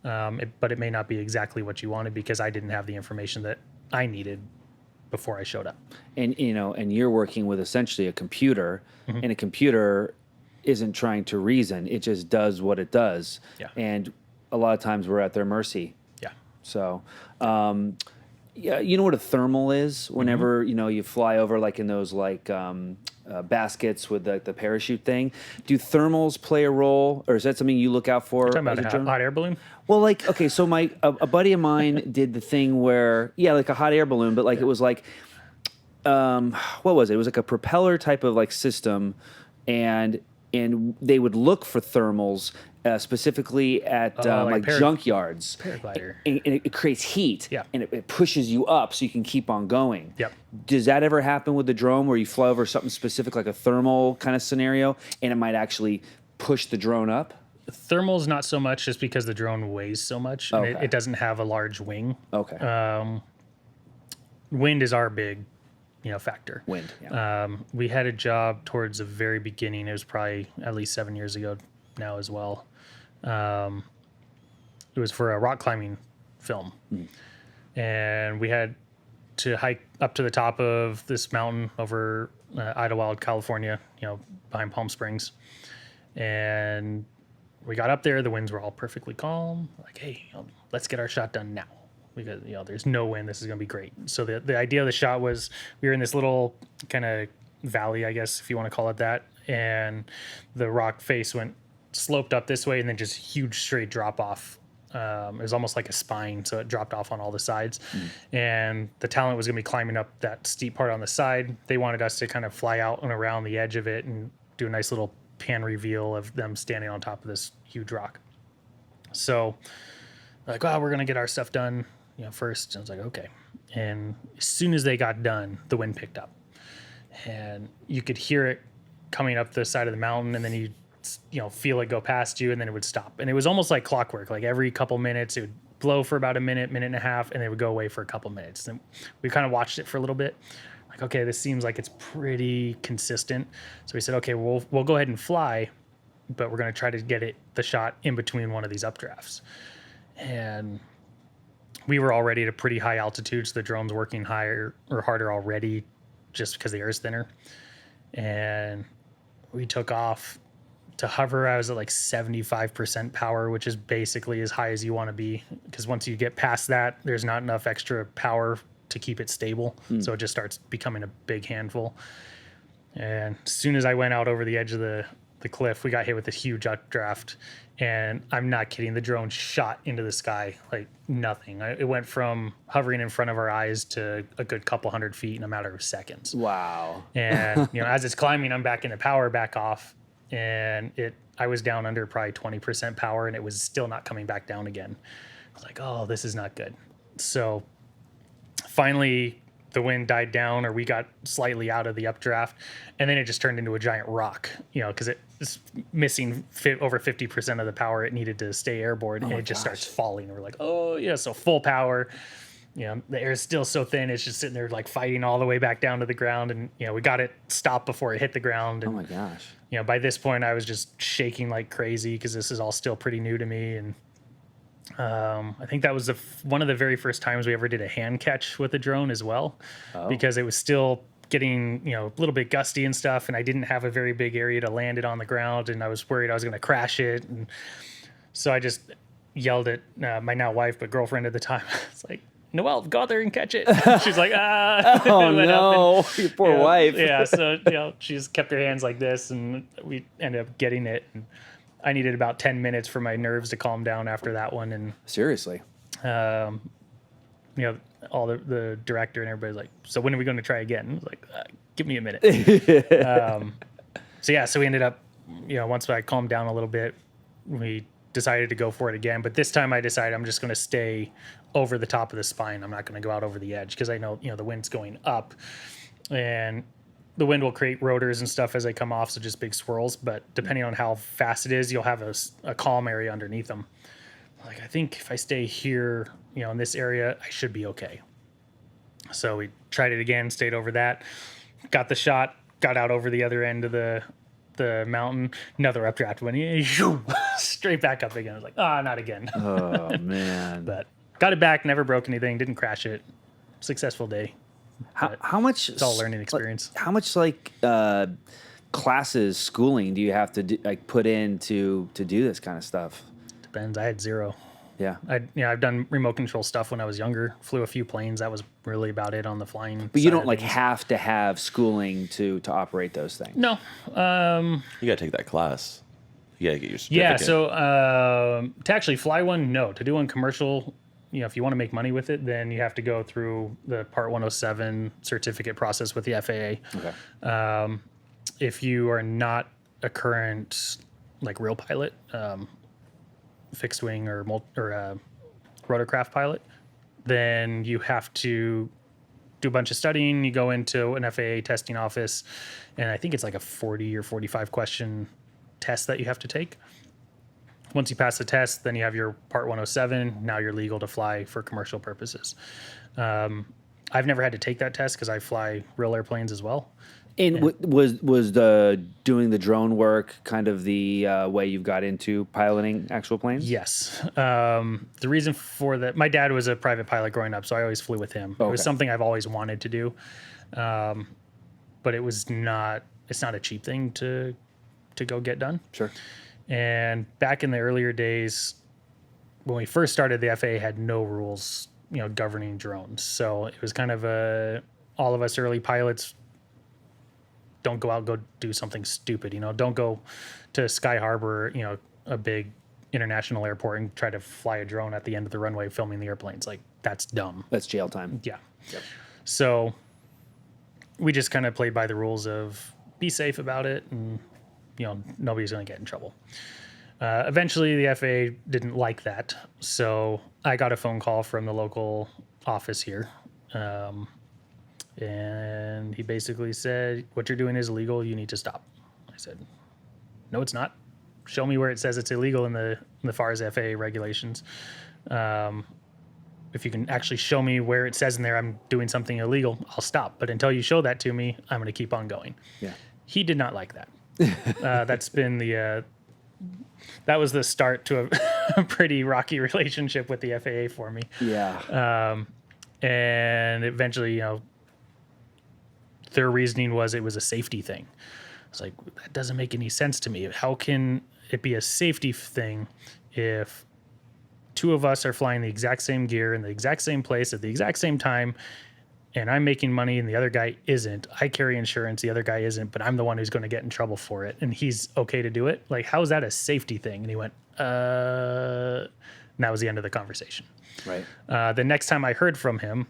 but it may not be exactly what you wanted because I didn't have the information that I needed before I showed up. And and you're working with essentially a computer, and a computer isn't trying to reason; it just does what it does. Yeah. And a lot of times we're at their mercy. Yeah. So. Yeah, you know what a thermal is? Whenever you fly over, like in those baskets with the parachute thing, do thermals play a role, or is that something you look out for? You're talking about a hot air balloon? Well, okay, so a buddy of mine did the thing where like a hot air balloon, but it was like, what was it? It was like a propeller type of system, and they would look for thermals. Specifically at junkyards. Paraglider. And it creates heat. Yeah. And it pushes you up so you can keep on going. Yep. Does that ever happen with the drone where you fly over something specific like a thermal kind of scenario and it might actually push the drone up? Thermals, not so much, just because the drone weighs so much. And it doesn't have a large wing. Okay. Wind is our big factor. Wind. Yeah. We had a job towards the very beginning. It was probably at least 7 years ago now as well. It was for a rock climbing film, and we had to hike up to the top of this mountain over Idlewild, California, behind Palm Springs. And we got up there, the winds were all perfectly calm. Like, hey, let's get our shot done now, because there's no wind. This is gonna be great. So the idea of the shot was we were in this little kind of valley, I guess if you want to call it that, and the rock face sloped up this way and then just huge straight drop off. It was almost like a spine, so it dropped off on all the sides. And the talent was going to be climbing up that steep part on the side. They wanted us to kind of fly out and around the edge of it and do a nice little pan reveal of them standing on top of this huge rock. So we're going to get our stuff done first. And I was like, okay. And as soon as they got done, the wind picked up. And you could hear it coming up the side of the mountain, and then you feel it go past you, and then it would stop. And it was almost like clockwork. Like every couple minutes, it would blow for about a minute and a half, and it would go away for a couple minutes. And we kind of watched it for a little bit. Like, okay, this seems like it's pretty consistent. So we said, okay, we'll go ahead and fly, but we're going to try to get the shot in between one of these updrafts. And we were already at a pretty high altitude, so the drone's working higher or harder already just because the air is thinner. And we took off. To hover, I was at like 75% power, which is basically as high as you want to be, because once you get past that, there's not enough extra power to keep it stable. So it just starts becoming a big handful. And as soon as I went out over the edge of the cliff, we got hit with a huge updraft. And I'm not kidding, the drone shot into the sky like nothing. It went from hovering in front of our eyes to a good couple 100 feet in a matter of seconds. Wow. And as it's climbing, I'm back in the power back off. And I was down under probably 20% power, and it was still not coming back down again. I was like, oh, this is not good. So finally the wind died down, or we got slightly out of the updraft, and then it just turned into a giant rock, because it's missing over 50% of the power it needed to stay airborne, and it just starts falling. And we're like, oh yeah, so full power. The air is still so thin, it's just sitting there like fighting all the way back down to the ground. And, we got it stopped before it hit the ground. And, Oh my gosh. by this point I was just shaking like crazy because this is all still pretty new to me. And I think that was one of the very first times we ever did a hand catch with a drone as well, because it was still getting, a little bit gusty and stuff. And I didn't have a very big area to land it on the ground. And I was worried I was going to crash it. And so I just yelled at my now wife, but girlfriend at the time. It's like, Noelle, go out there and catch it. She's like, ah. Oh no, your poor wife. Yeah, so she just kept her hands like this, and we ended up getting it. And I needed about 10 minutes for my nerves to calm down after that one. And Seriously. all the director and everybody's like, so when are we going to try again? I was like, give me a minute. So we ended up, once I calmed down a little bit, we decided to go for it again. But this time I decided I'm just going to stay over the top of the spine. I'm not going to go out over the edge, because I know, the wind's going up, and the wind will create rotors and stuff as they come off, so just big swirls. But depending on how fast it is, you'll have a calm area underneath them. Like, I think if I stay here, in this area, I should be okay. So we tried it again, stayed over that, got the shot, got out over the other end of the mountain, another updraft went straight back up again. I was like, not again. Oh man. But got it back, never broke anything, didn't crash it. Successful day. How much? It's all learning experience. How much classes, schooling do you have to put in to do this kind of stuff? Depends. I had zero. Yeah. I've done remote control stuff when I was younger. Flew a few planes. That was really about it on the flying. But you don't have to have schooling to operate those things. No. You gotta take that class. You gotta get your certificate. Yeah. So to actually fly one, no. To do one commercial, if you want to make money with it, then you have to go through the Part 107 certificate process with the FAA. Okay. If you are not a current real pilot, fixed wing or rotorcraft pilot, then you have to do a bunch of studying. You go into an FAA testing office, and I think it's like a 40 or 45 question test that you have to take. Once you pass the test, then you have your Part 107. Now you're legal to fly for commercial purposes. I've never had to take that test because I fly real airplanes as well. And was the doing the drone work kind of the way you got into piloting actual planes? Yes. The reason for that, my dad was a private pilot growing up, so I always flew with him. Okay. It was something I've always wanted to do, but it's not a cheap thing to go get done. Sure. And back in the earlier days, when we first started, the FAA had no rules, governing drones. So it was kind of all of us early pilots don't go out and go do something stupid. Don't go to Sky Harbor, a big international airport, and try to fly a drone at the end of the runway filming the airplanes. Like, that's dumb. That's jail time. Yeah. Yep. So we just kind of played by the rules of be safe about it, and nobody's going to get in trouble. Eventually, the FAA didn't like that, so I got a phone call from the local office here, and he basically said, "What you're doing is illegal. You need to stop." I said, "No, it's not. Show me where it says it's illegal in the FAR's FAA regulations." if you can actually show me where it says in there I'm doing something illegal, I'll stop. But until you show that to me, I'm going to keep on going. Yeah. He did not like that. That's been that was the start to a pretty rocky relationship with the FAA for me. Yeah. And eventually, their reasoning was it was a safety thing. It's like, that doesn't make any sense to me. How can it be a safety thing if two of us are flying the exact same gear in the exact same place at the exact same time, and I'm making money and the other guy isn't? I carry insurance, the other guy isn't, but I'm the one who's going to get in trouble for it, and he's okay to do it? Like, how is that a safety thing? And he went, and that was the end of the conversation. Right. The next time I heard from him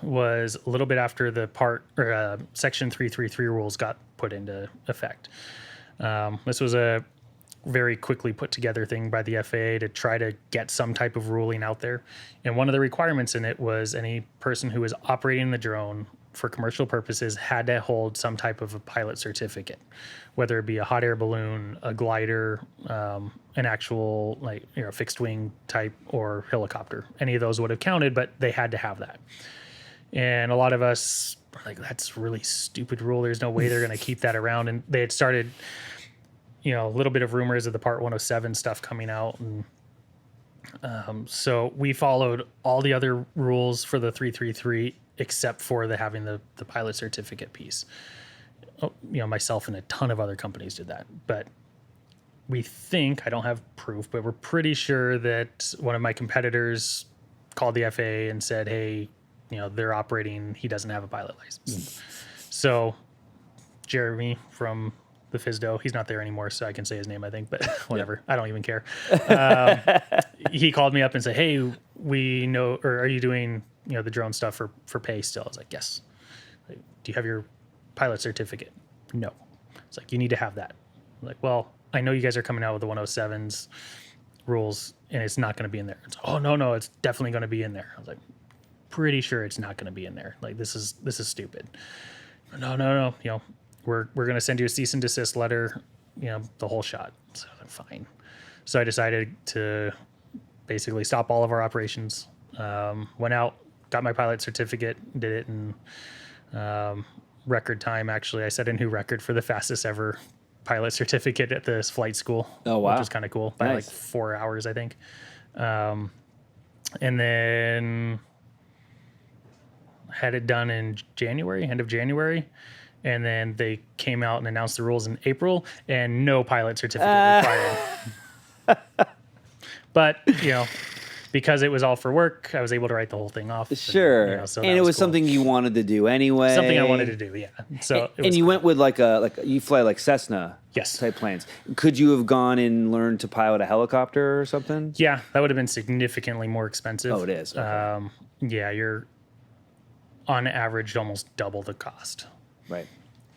was a little bit after the Section 333 rules got put into effect. This was a very quickly put together thing by the FAA to try to get some type of ruling out there. And one of the requirements in it was any person who was operating the drone for commercial purposes had to hold some type of a pilot certificate, whether it be a hot air balloon, a glider, an actual fixed wing type, or helicopter. Any of those would have counted, but they had to have that. And a lot of us were like, that's a really stupid rule. There's no way they're going to keep that around. And they had started, a little bit of rumors of the Part 107 stuff coming out. And so we followed all the other rules for the 333 except for having the pilot certificate piece. Myself and a ton of other companies did that. But we think, I don't have proof, but we're pretty sure that one of my competitors called the FAA and said, hey, they're operating, he doesn't have a pilot license. So Jeremy from the FISDO, he's not there anymore, so I can say his name, I think, but whatever. I don't even care. He called me up and said, hey, we know, or are you doing, the drone stuff for pay still? I was like, yes. Like, do you have your pilot certificate? No. It's like, you need to have that. I'm like, well, I know you guys are coming out with the 107's rules and it's not going to be in there. It's, oh, no, it's definitely going to be in there. I was like, pretty sure it's not going to be in there. Like, this is stupid. No. We're going to send you a cease and desist letter, the whole shot. So fine. So I decided to basically stop all of our operations. Went out, got my pilot certificate, did it in record time. Actually, I set a new record for the fastest ever pilot certificate at this flight school. Oh, wow. Which was kind of cool. By Nice. like 4 hours, I think. And then had it done in end of January. And then they came out and announced the rules in April, and no pilot certificate required. But, because it was all for work, I was able to write the whole thing off. Sure. And, so and it was cool. something you wanted to do anyway. Something I wanted to do, yeah. So and you went with you fly like Cessna Yes. type planes. Could you have gone and learned to pilot a helicopter or something? Yeah, that would have been significantly more expensive. Oh, it is. Okay. Yeah, you're on average almost double the cost. Right.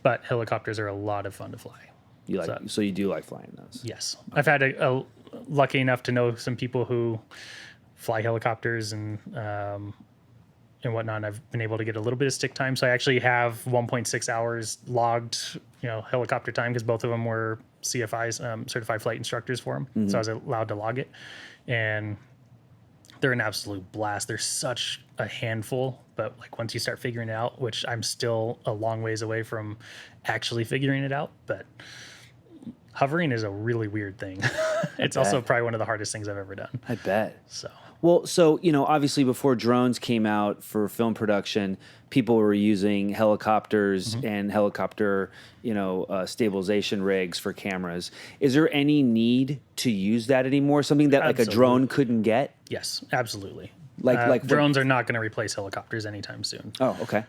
But helicopters are a lot of fun to fly. So you do like flying those? Yes. I've had a lucky enough to know some people who fly helicopters and whatnot. And I've been able to get a little bit of stick time. So I actually have 1.6 hours logged, helicopter time, because both of them were CFIs, certified flight instructors for them. Mm-hmm. So I was allowed to log it. And they're an absolute blast. They're such a handful, but like once you start figuring it out, which I'm still a long ways away from actually figuring it out, but hovering is a really weird thing. It's also probably one of the hardest things I've ever done. I bet. So obviously before drones came out for film production, people were using helicopters and helicopter, stabilization rigs for cameras. Is there any need to use that anymore? Something that like a drone couldn't get? Yes, absolutely. Like drones are not going to replace helicopters anytime soon. Oh, okay.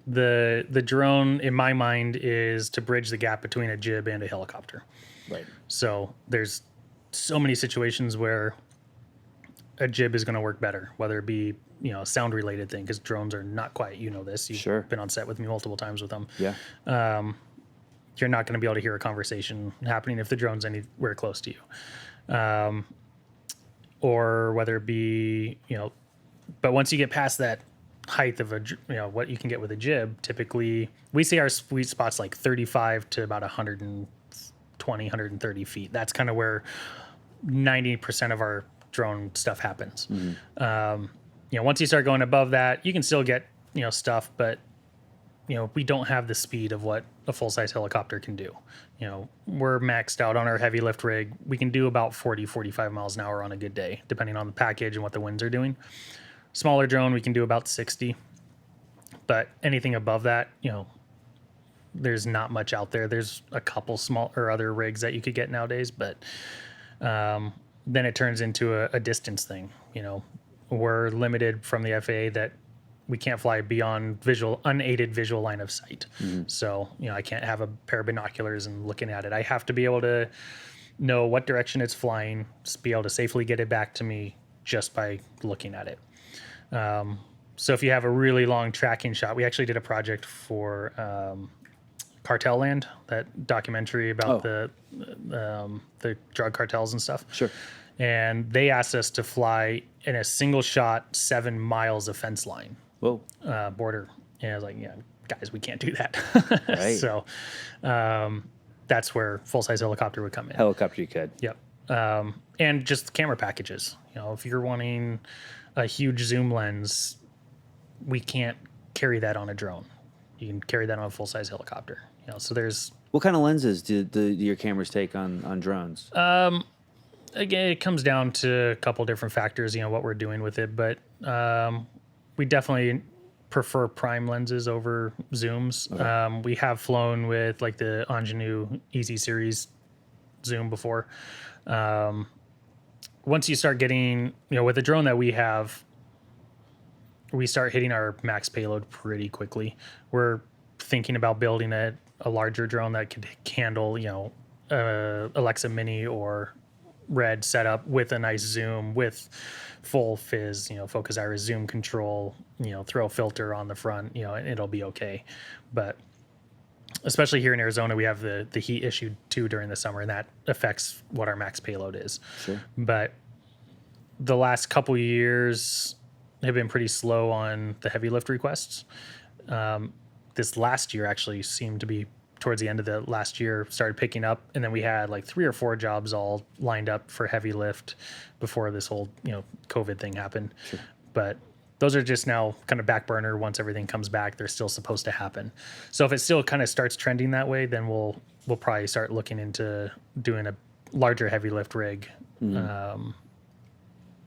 The drone, in my mind, is to bridge the gap between a jib and a helicopter. Right. So there's so many situations where a jib is going to work better, whether it be a sound related thing, because drones are not quiet. This. You've been on set with me multiple times with them. Yeah. You're not going to be able to hear a conversation happening if the drone's anywhere close to you. Or whether it be but once you get past that height of what you can get with a jib, typically we say our sweet spot's like 35 to about 120, 130 feet. That's kind of where 90% of our drone stuff happens. Once you start going above that, you can still get, stuff, but we don't have the speed of what a full-size helicopter can do. We're maxed out on our heavy lift rig. We can do about 40, 45 miles an hour on a good day, depending on the package and what the winds are doing. Smaller drone, we can do about 60. But anything above that, there's not much out there. There's a couple small or other rigs that you could get nowadays, but then it turns into a distance thing. We're limited from the FAA that we can't fly beyond unaided visual line of sight. So, I can't have a pair of binoculars and looking at it. I have to be able to know what direction it's flying, be able to safely get it back to me just by looking at it. So if you have a really long tracking shot, we actually did a project for Cartel Land, that documentary about the drug cartels and stuff. Sure. And they asked us to fly in a single shot 7 miles of fence line. Whoa. Border. And I was like, yeah, guys, we can't do that. Right. So that's where full-size helicopter would come in. Helicopter you could. Yep. And just camera packages. If you're wanting a huge zoom lens, we can't carry that on a drone. You can carry that on a full-size helicopter. So there's... What kind of lenses do your cameras take on drones? Again, it comes down to a couple different factors, what we're doing with it. But we definitely prefer prime lenses over zooms. Okay. We have flown with like the Ingenue Easy Series zoom before. Once you start getting, with the drone that we have, we start hitting our max payload pretty quickly. We're thinking about building a larger drone that could handle, Alexa Mini or Red setup with a nice zoom, with full fizz, focus iris zoom control, throw a filter on the front, and it'll be okay. But especially here in Arizona, we have the heat issue too during the summer, and that affects what our max payload is. Sure. But the last couple years have been pretty slow on the heavy lift requests. This last year actually seemed to be towards the end of the last year started picking up, and then we had like 3 or 4 jobs all lined up for heavy lift before this whole COVID thing happened. Sure. But those are just now kind of back burner. Once everything comes back, they're still supposed to happen. So if it still kind of starts trending that way, then we'll probably start looking into doing a larger heavy lift rig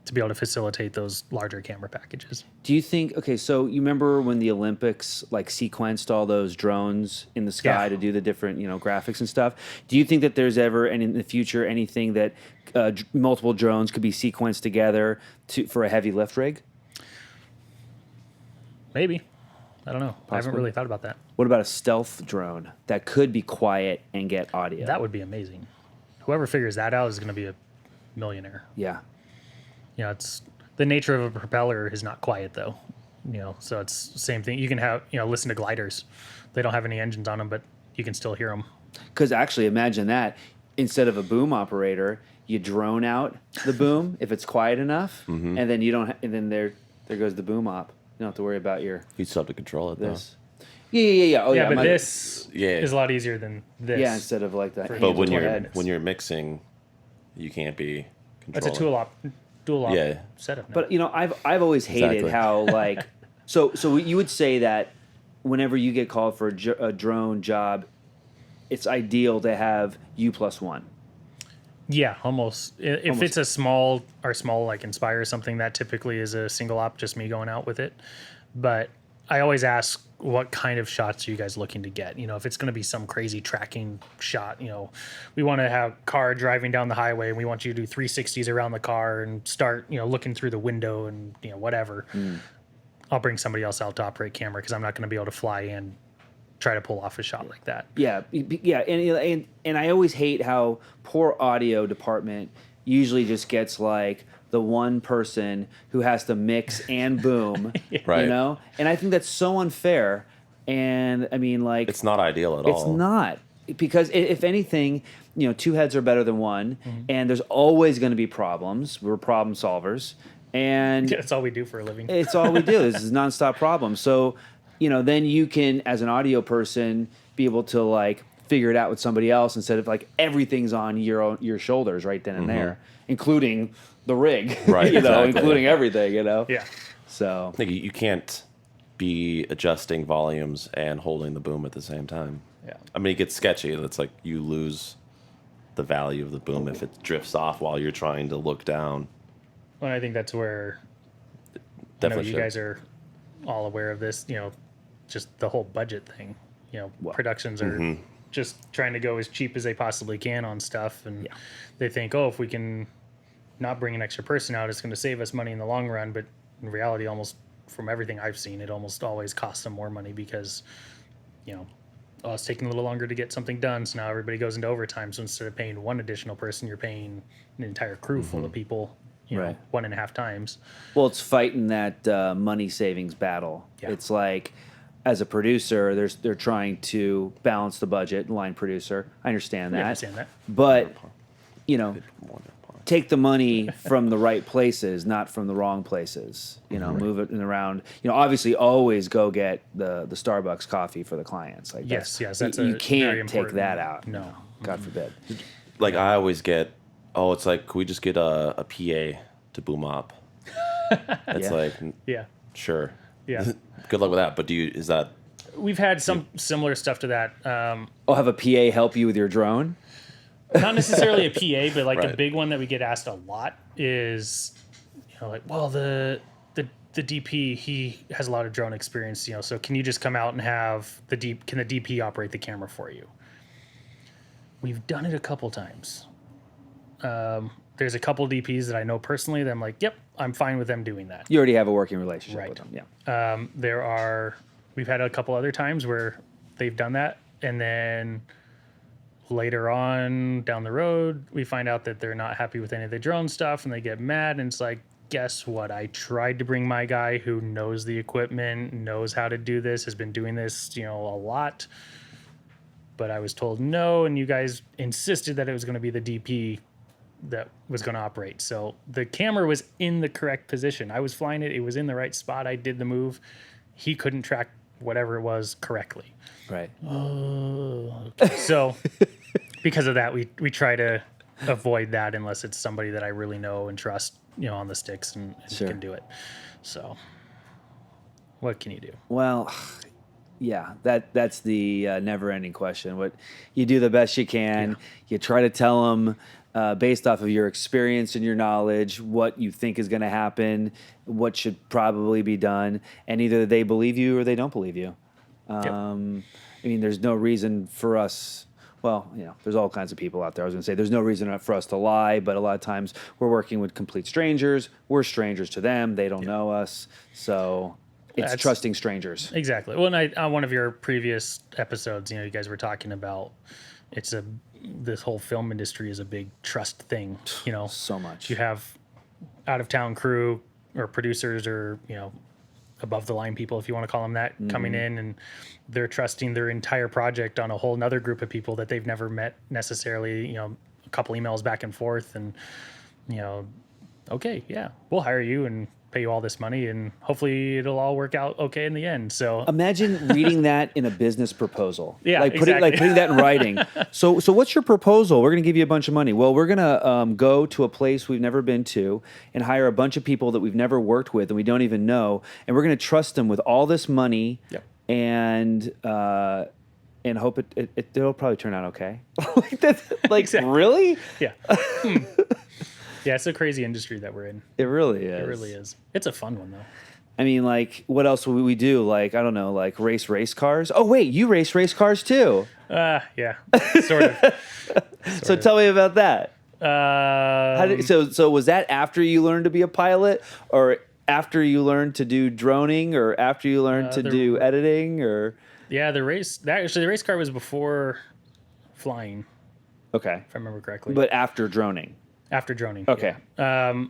to be able to facilitate those larger camera packages. Do you think, okay, so you remember when the Olympics like sequenced all those drones in the sky to do the different, graphics and stuff? Do you think that there's ever, and in the future, anything that multiple drones could be sequenced together for a heavy lift rig? Maybe. I don't know. Possibly. I haven't really thought about that. What about a stealth drone that could be quiet and get audio? That would be amazing. Whoever figures that out is going to be a millionaire. Yeah. It's the nature of a propeller is not quiet though. So it's the same thing. You can have, listen to gliders. They don't have any engines on them, but you can still hear them. Because actually, imagine that instead of a boom operator, you drone out the boom if it's quiet enough, and then you don't. And then there goes the boom op. You don't have to worry about your. You still have to control it this. Yeah. Oh yeah. But this is a lot easier than this. Yeah, instead of like that. But when you're mixing, you can't be controlling. That's a dual op setup now. But I've always hated how like so you would say that whenever you get called for a drone job, it's ideal to have U+1. Yeah, almost. If it's a small like Inspire or something, that typically is a single op, just me going out with it. But I always ask, what kind of shots are you guys looking to get? If it's going to be some crazy tracking shot, we want to have a car driving down the highway and we want you to do 360s around the car and start, looking through the window and, whatever. I'll bring somebody else out to operate camera because I'm not going to be able to fly in, try to pull off a shot like that. Yeah. And I always hate how poor audio department usually just gets like the one person who has to mix and boom, right. And I think that's so unfair. And I mean, like, it's not ideal at all. It's not, because if anything, 2 heads are better than one, and there's always going to be problems. We're problem solvers, and that's all we do for a living. It's all we do. This is nonstop problems. So, then you can, as an audio person, be able to like figure it out with somebody else instead of like everything's on your shoulders right then and there, including the rig, Right, exactly. including everything, Yeah. So I think you can't be adjusting volumes and holding the boom at the same time. Yeah. I mean, it gets sketchy. It's like you lose the value of the boom if it drifts off while you're trying to look down. Well, I think that's where Definitely you guys are all aware of this, just the whole budget thing. Productions are just trying to go as cheap as they possibly can on stuff. And they think, if we can not bring an extra person out, it's going to save us money in the long run. But in reality, almost from everything I've seen, it almost always costs them more money because, it's taking a little longer to get something done. So now everybody goes into overtime. So instead of paying one additional person, you're paying an entire crew full of people, Right. 1.5 times. Well, it's fighting that money savings battle. Yeah. It's like, as a producer, they're trying to balance the budget. Line producer, I understand that. I understand that. But take the money from the right places, not from the wrong places. Move it around. Obviously, always go get the Starbucks coffee for the clients. Like Yes, that's that's you a can't very take important- that out. No. God forbid. Like I always get, it's like, can we just get a PA to boom up? It's Yeah. like, Yeah. sure. Yeah. Good luck with that. But is that We've had some similar stuff to that. Have a PA help you with your drone? Not necessarily a PA, but like a Right. big one that we get asked a lot is, the DP, he has a lot of drone experience, so can you just come out and have can the DP operate the camera for you? We've done it a couple times. There's a couple DPs that I know personally that I'm like, yep, I'm fine with them doing that. You already have a working relationship Right. with them. Yeah. We've had a couple other times where they've done that, and then later on down the road, we find out that they're not happy with any of the drone stuff, and they get mad, and it's like, guess what? I tried to bring my guy who knows the equipment, knows how to do this, has been doing this, a lot, but I was told no, and you guys insisted that it was going to be the DP that was going to operate. So the camera was in the correct position. I was flying it. It was in the right spot. I did the move. He couldn't track whatever it was correctly. Right. So because of that, we try to avoid that unless it's somebody that I really know and trust, on the sticks and Sure. can do it. So what can you do? Well, yeah, that's the never-ending question. What you do the best you can. You try to tell them based off of your experience and your knowledge what you think is going to happen, what should probably be done, and either they believe you or they don't believe you. I mean, there's no reason for us. Well, there's all kinds of people out there. I was going to say there's no reason for us to lie, but a lot of times we're working with complete strangers. We're strangers to them. They don't know us, so. It's trusting strangers. Exactly. Well, and on one of your previous episodes, you guys were talking about this whole film industry is a big trust thing. So much. You have out of town crew or producers or above the line people, if you want to call them that, coming in and they're trusting their entire project on a whole nother group of people that they've never met necessarily. A couple emails back and forth, and okay, yeah, we'll hire you and pay you all this money, and hopefully it'll all work out okay in the end. So imagine reading that in a business proposal. Yeah, putting that in writing. So what's your proposal? We're going to give you a bunch of money. Well, we're going to go to a place we've never been to and hire a bunch of people that we've never worked with and we don't even know, and we're going to trust them with all this money. Yep. And hope it'll probably turn out okay. Exactly. Really? Yeah. Yeah, it's a crazy industry that we're in. It really is. It really is. It's a fun one, though. I mean, what else would we do? I don't know, race cars? Oh, wait, you race cars too. Yeah, sort of. So tell me about that. So was that after you learned to be a pilot, or after you learned to do droning, or after you learned to do editing, or? Yeah, the race car was before flying, Okay. if I remember correctly. But after droning. After droning. Okay. Yeah.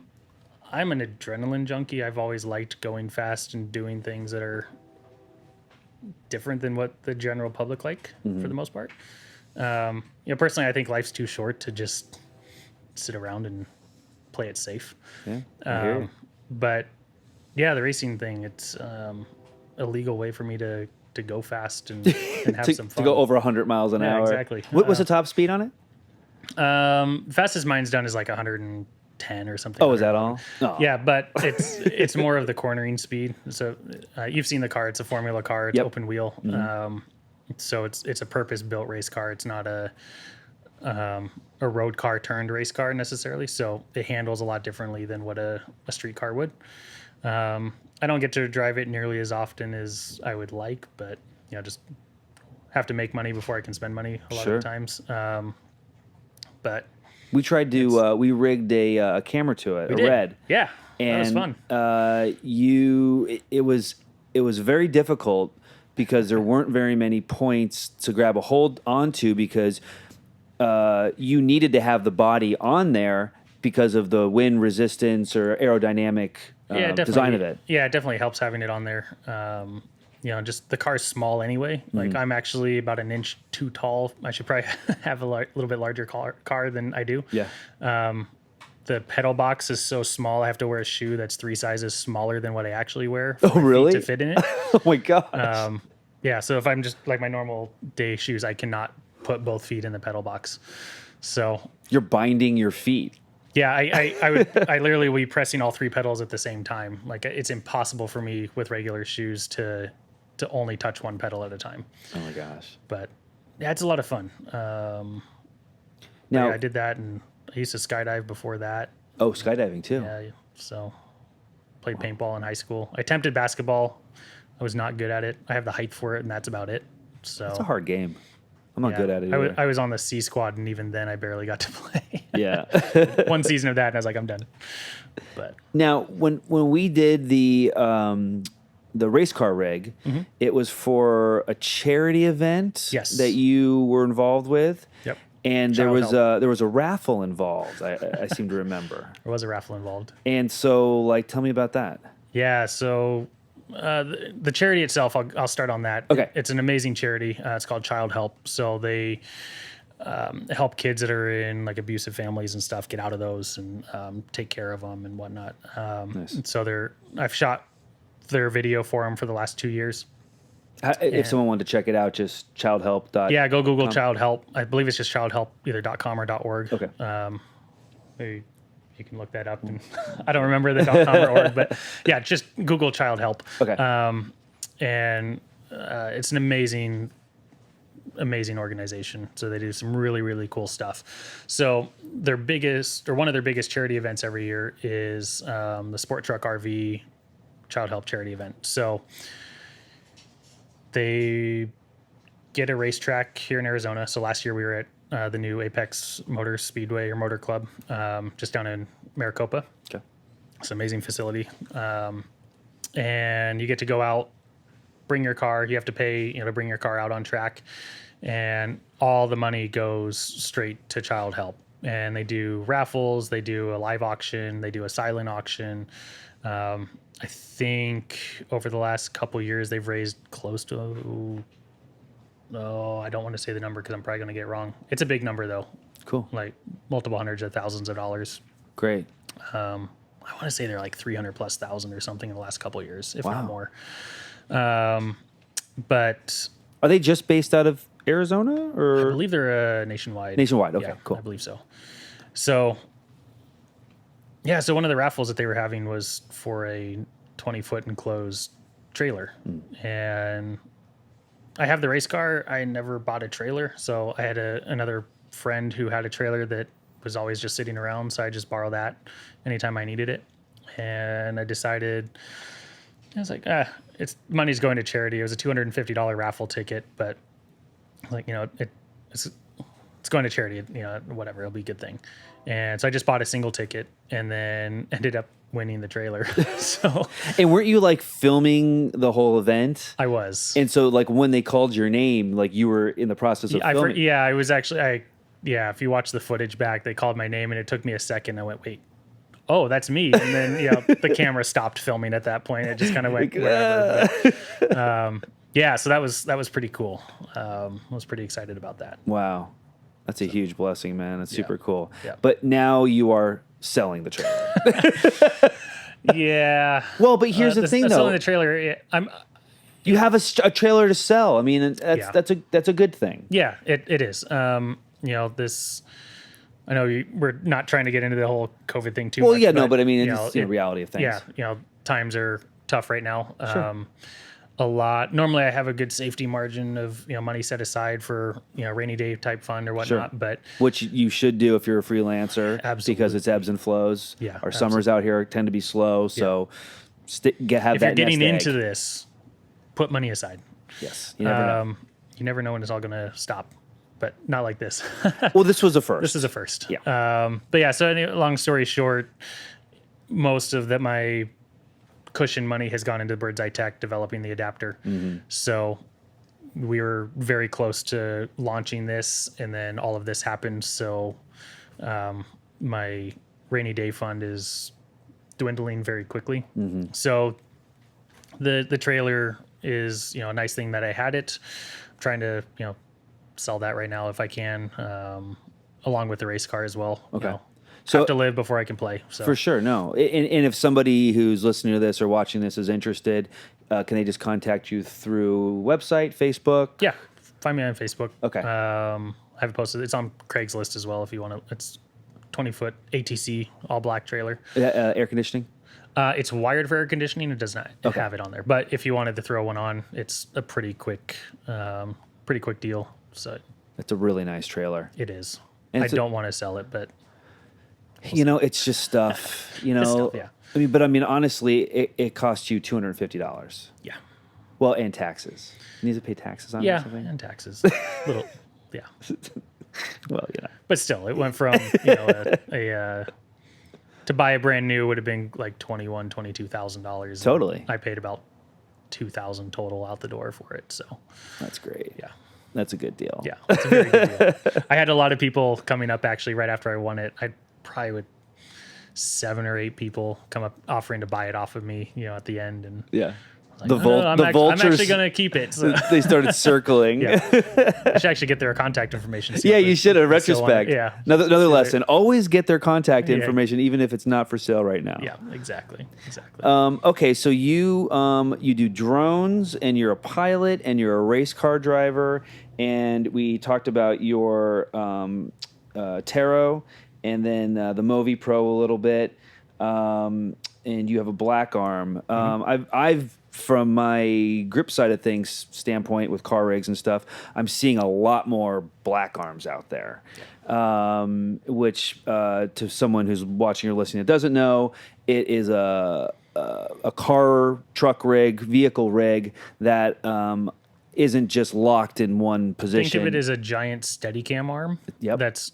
I'm an adrenaline junkie. I've always liked going fast and doing things that are different than what the general public like, for the most part. Personally, I think life's too short to just sit around and play it safe. Yeah. I hear you. But yeah, the racing thing, it's a legal way for me to go fast and and have some to fun. go over 100 miles an Yeah, hour. exactly. What's the top speed on it? Fastest mine's done is like 110 or something. Oh, is that all? Oh. Yeah, but it's more of the cornering speed. So you've seen the car. It's a Formula car. It's Yep. open wheel. So it's a purpose built race car. It's not a road car turned race car necessarily. So it handles a lot differently than what a street car would. I don't get to drive it nearly as often as I would like, but just have to make money before I can spend money a lot Sure. of the times. But We tried to, we rigged a camera to it, we did. red. Yeah, And that was fun. It was very difficult because there weren't very many points to grab a hold onto because you needed to have the body on there because of the wind resistance or aerodynamic design of it. Yeah, it definitely helps having it on there. Just the car's small anyway. Like I'm actually about an inch too tall. I should probably have a little bit larger car than I do. Yeah. The pedal box is so small. I have to wear a shoe that's 3 sizes smaller than what I actually wear. Oh, really? To fit in it. Oh my gosh. Yeah. So if I'm just like my normal day shoes, I cannot put both feet in the pedal box. So You're binding your feet. yeah, I literally would be pressing all 3 pedals at the same time. Like it's impossible for me with regular shoes to only touch one pedal at a time. Oh my gosh. But yeah, it's a lot of fun. Now, yeah, I did that, and I used to skydive before that. oh, skydiving too. Yeah, so played paintball in high school. I attempted basketball. I was not good at it. I have the height for it, and that's about it. So It's a hard game. I'm not good at it either. I was on the C squad, and even then, I barely got to play. Yeah. One season of that, and I was like, I'm done. But Now, when we did the race car rig, it was for a charity event Yes. that you were involved with. Yep. And Child there was a raffle involved. I seem to remember. there was a raffle involved. And so, like, tell me about that. Yeah, so the charity itself, I'll start on that. Okay. It's an amazing charity. It's called Child Help. So they help kids that are in like abusive families and stuff get out of those and take care of them and whatnot. Nice. So I've shot their video for them for the last 2 years. If someone wanted to check it out, just childhelp. Yeah, go Google Child Help. I believe it's just childhelp, either .com or .org. Okay. Maybe you can look that up. And I don't remember the .com or .org, but yeah, just Google Child Help. Okay. And it's an amazing organization. So they do some really, really cool stuff. So one of their biggest charity events every year is the Sport Truck RV Child Help charity event. So they get a racetrack here in Arizona. So last year we were at the new Apex Motor Speedway or Motor Club, just down in Maricopa. Okay. It's an amazing facility. And you get to go out, bring your car. You have to pay, to bring your car out on track. And all the money goes straight to Child Help. And they do raffles. They do a live auction. They do a silent auction. I think over the last couple years, they've raised close to, I don't want to say the number because I'm probably going to get it wrong. It's a big number, though. Cool. Like multiple hundreds of thousands of dollars. Great. I want to say they're like 300,000+ or something in the last couple of years, if Wow. not more. But Are they just based out of Arizona I or believe they're nationwide. nationwide? Okay, Yeah, cool. I believe so. So, yeah, so one of the raffles that they were having was for a 20-foot enclosed trailer. And I have the race car. I never bought a trailer. So I had another friend who had a trailer that was always just sitting around. So I just borrow that anytime I needed it. And I decided, I was like, money's going to charity. It was a $250 raffle ticket, but like, it's going to charity, whatever, it'll be a good thing. And so I just bought a single ticket and then ended up winning the trailer. So And weren't you like filming the whole event? I was. And so like when they called your name, like you were in the process of filming. I was actually, if you watch the footage back, they called my name and it took me a second. I went, wait, oh, that's me. And then, the camera stopped filming at that point. It just kind of went wherever. But, so that was pretty cool. I was pretty excited about that. Wow. That's a huge blessing, man. That's super cool. Yeah. But now you are selling the trailer. Yeah. Well, but here's the thing, though. Selling the trailer, You have a trailer to sell. I mean, that's a good thing. Yeah, it is. This. I know we're not trying to get into the whole COVID thing too much. Well, yeah, no, but I mean, it's the reality of things. Yeah, times are tough right now. Sure. A lot. Normally, I have a good safety margin of money set aside for rainy day type fund or whatnot. Sure. But which you should do if you're a freelancer, absolutely, because it's ebbs and flows. Yeah, our summers out here tend to be slow, so have if that. You're getting nest into egg. this, put money aside. Yes, you never know. You never know when it's all going to stop, but not like this. Well, this was a first. This is a first. Yeah. But yeah. So long story short, most of my cushion money has gone into Bird's Eye Tech developing the adapter. Mm-hmm. So we were very close to launching this, and then all of this happened. So my rainy day fund is dwindling very quickly. Mm-hmm. So the trailer is a nice thing that I had it. I'm trying to sell that right now if I can, along with the race car as well. Okay. So have to live before I can play. So. For sure, no. And if somebody who's listening to this or watching this is interested, can they just contact you through website, Facebook? Yeah, find me on Facebook. Okay. I have it posted. It's on Craigslist as well if you want to. It's 20-foot ATC all black trailer. Air conditioning? It's wired for air conditioning. It does not have it on there. But if you wanted to throw one on, it's a pretty quick deal. So It's a really nice trailer. it is. And I don't want to sell it, but it's just stuff. stuff, yeah. I mean, honestly, it costs you $250. yeah, Well, and taxes. You need to pay taxes on it or yeah, something? and taxes, little, yeah. Well, But still, it went from to buy a brand new would have been like $22,000. Totally. I paid about $2,000 total out the door for it. So that's great. yeah. That's a good deal. Yeah, it's a very good deal. I had a lot of people coming up actually right after I won it. I probably would 7 or 8 people come up offering to buy it off of me, at the end. And Yeah. like, The vultures. I'm actually going to keep it. So. They started circling. Yeah. I should actually get their contact information. Yeah, you should. In retrospect. Yeah. Another lesson. Always get their contact information, even if it's not for sale right now. Yeah, exactly. Okay, so you do drones, and you're a pilot, and you're a race car driver, and we talked about your Tarot, and then the Movi Pro a little bit, and you have a black arm. I've from my grip side of things standpoint with car rigs and stuff, I'm seeing a lot more black arms out there, which to someone who's watching or listening that doesn't know, it is a car, truck rig, vehicle rig that isn't just locked in one position. Think of it as a giant Steadicam arm that's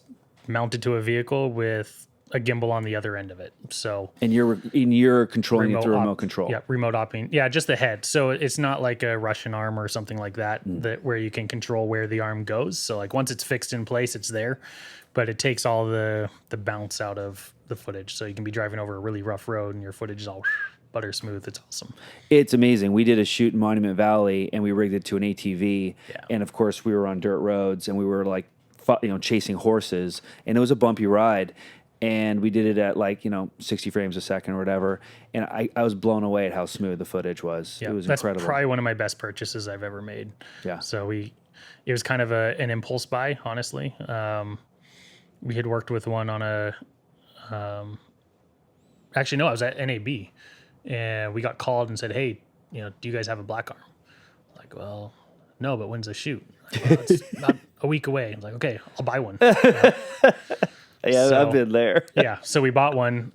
mounted to a vehicle with a gimbal on the other end of it. So and you're controlling it through remote control. Yeah, remote opting. Yeah, just the head. So it's not like a Russian arm or something like that where you can control where the arm goes. So like once it's fixed in place, it's there, but it takes all the bounce out of the footage. So you can be driving over a really rough road and your footage is all butter smooth. It's awesome. It's amazing. We did a shoot in Monument Valley and we rigged it to an ATV. Yeah. And of course we were on dirt roads and we were like, chasing horses, and it was a bumpy ride. And we did it at 60 frames a second or whatever. And I was blown away at how smooth the footage was. Yeah, it was that's incredible. Probably one of my best purchases I've ever made. Yeah. So it was kind of an impulse buy, honestly. We had worked with one on actually, no, I was at NAB and we got called and said, hey, do you guys have a black arm? Like, well, no, but when's the shoot? Like, well, it's about a week away. I'm like, okay, I'll buy one. Yeah, I've been there. Yeah, so we bought one.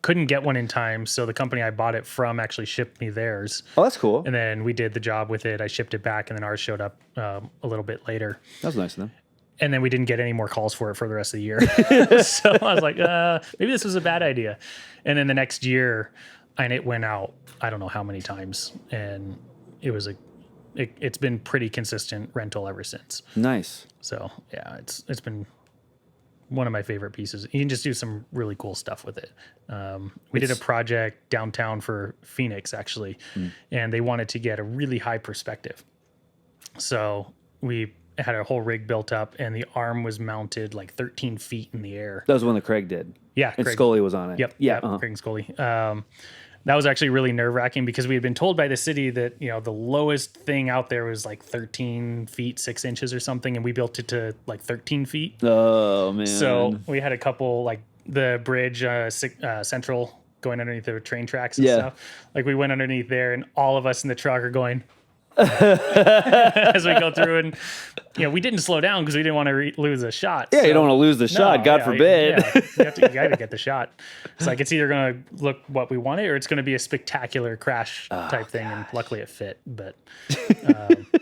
Couldn't get one in time, so the company I bought it from actually shipped me theirs. Oh, that's cool. And then we did the job with it. I shipped it back, and then ours showed up a little bit later. That was nice of them. And then we didn't get any more calls for it for the rest of the year. So I was like, maybe this was a bad idea. And then the next year, and it went out, I don't know how many times, and it was it's been pretty consistent rental ever since. Nice. So yeah, it's been one of my favorite pieces. You can just do some really cool stuff with it. We did a project downtown for Phoenix actually, and they wanted to get a really high perspective. So we had a whole rig built up and the arm was mounted like 13 feet in the air. That was one that Craig did. Yeah. And Craig Scully was on it. Yep. Yeah. Craig and Scully. that was actually really nerve wracking because we had been told by the city that, the lowest thing out there was like 13 feet, 6 inches or something. And we built it to like 13 feet. Oh man. So we had a couple, like the bridge, central going underneath the train tracks and stuff. Like we went underneath there and all of us in the truck are going as we go through, and we didn't slow down because we didn't want to lose a shot. Yeah, you don't want to lose the shot. God forbid. You got to get the shot. It's like it's either going to look what we wanted or it's going to be a spectacular crash type thing. And luckily it fit. But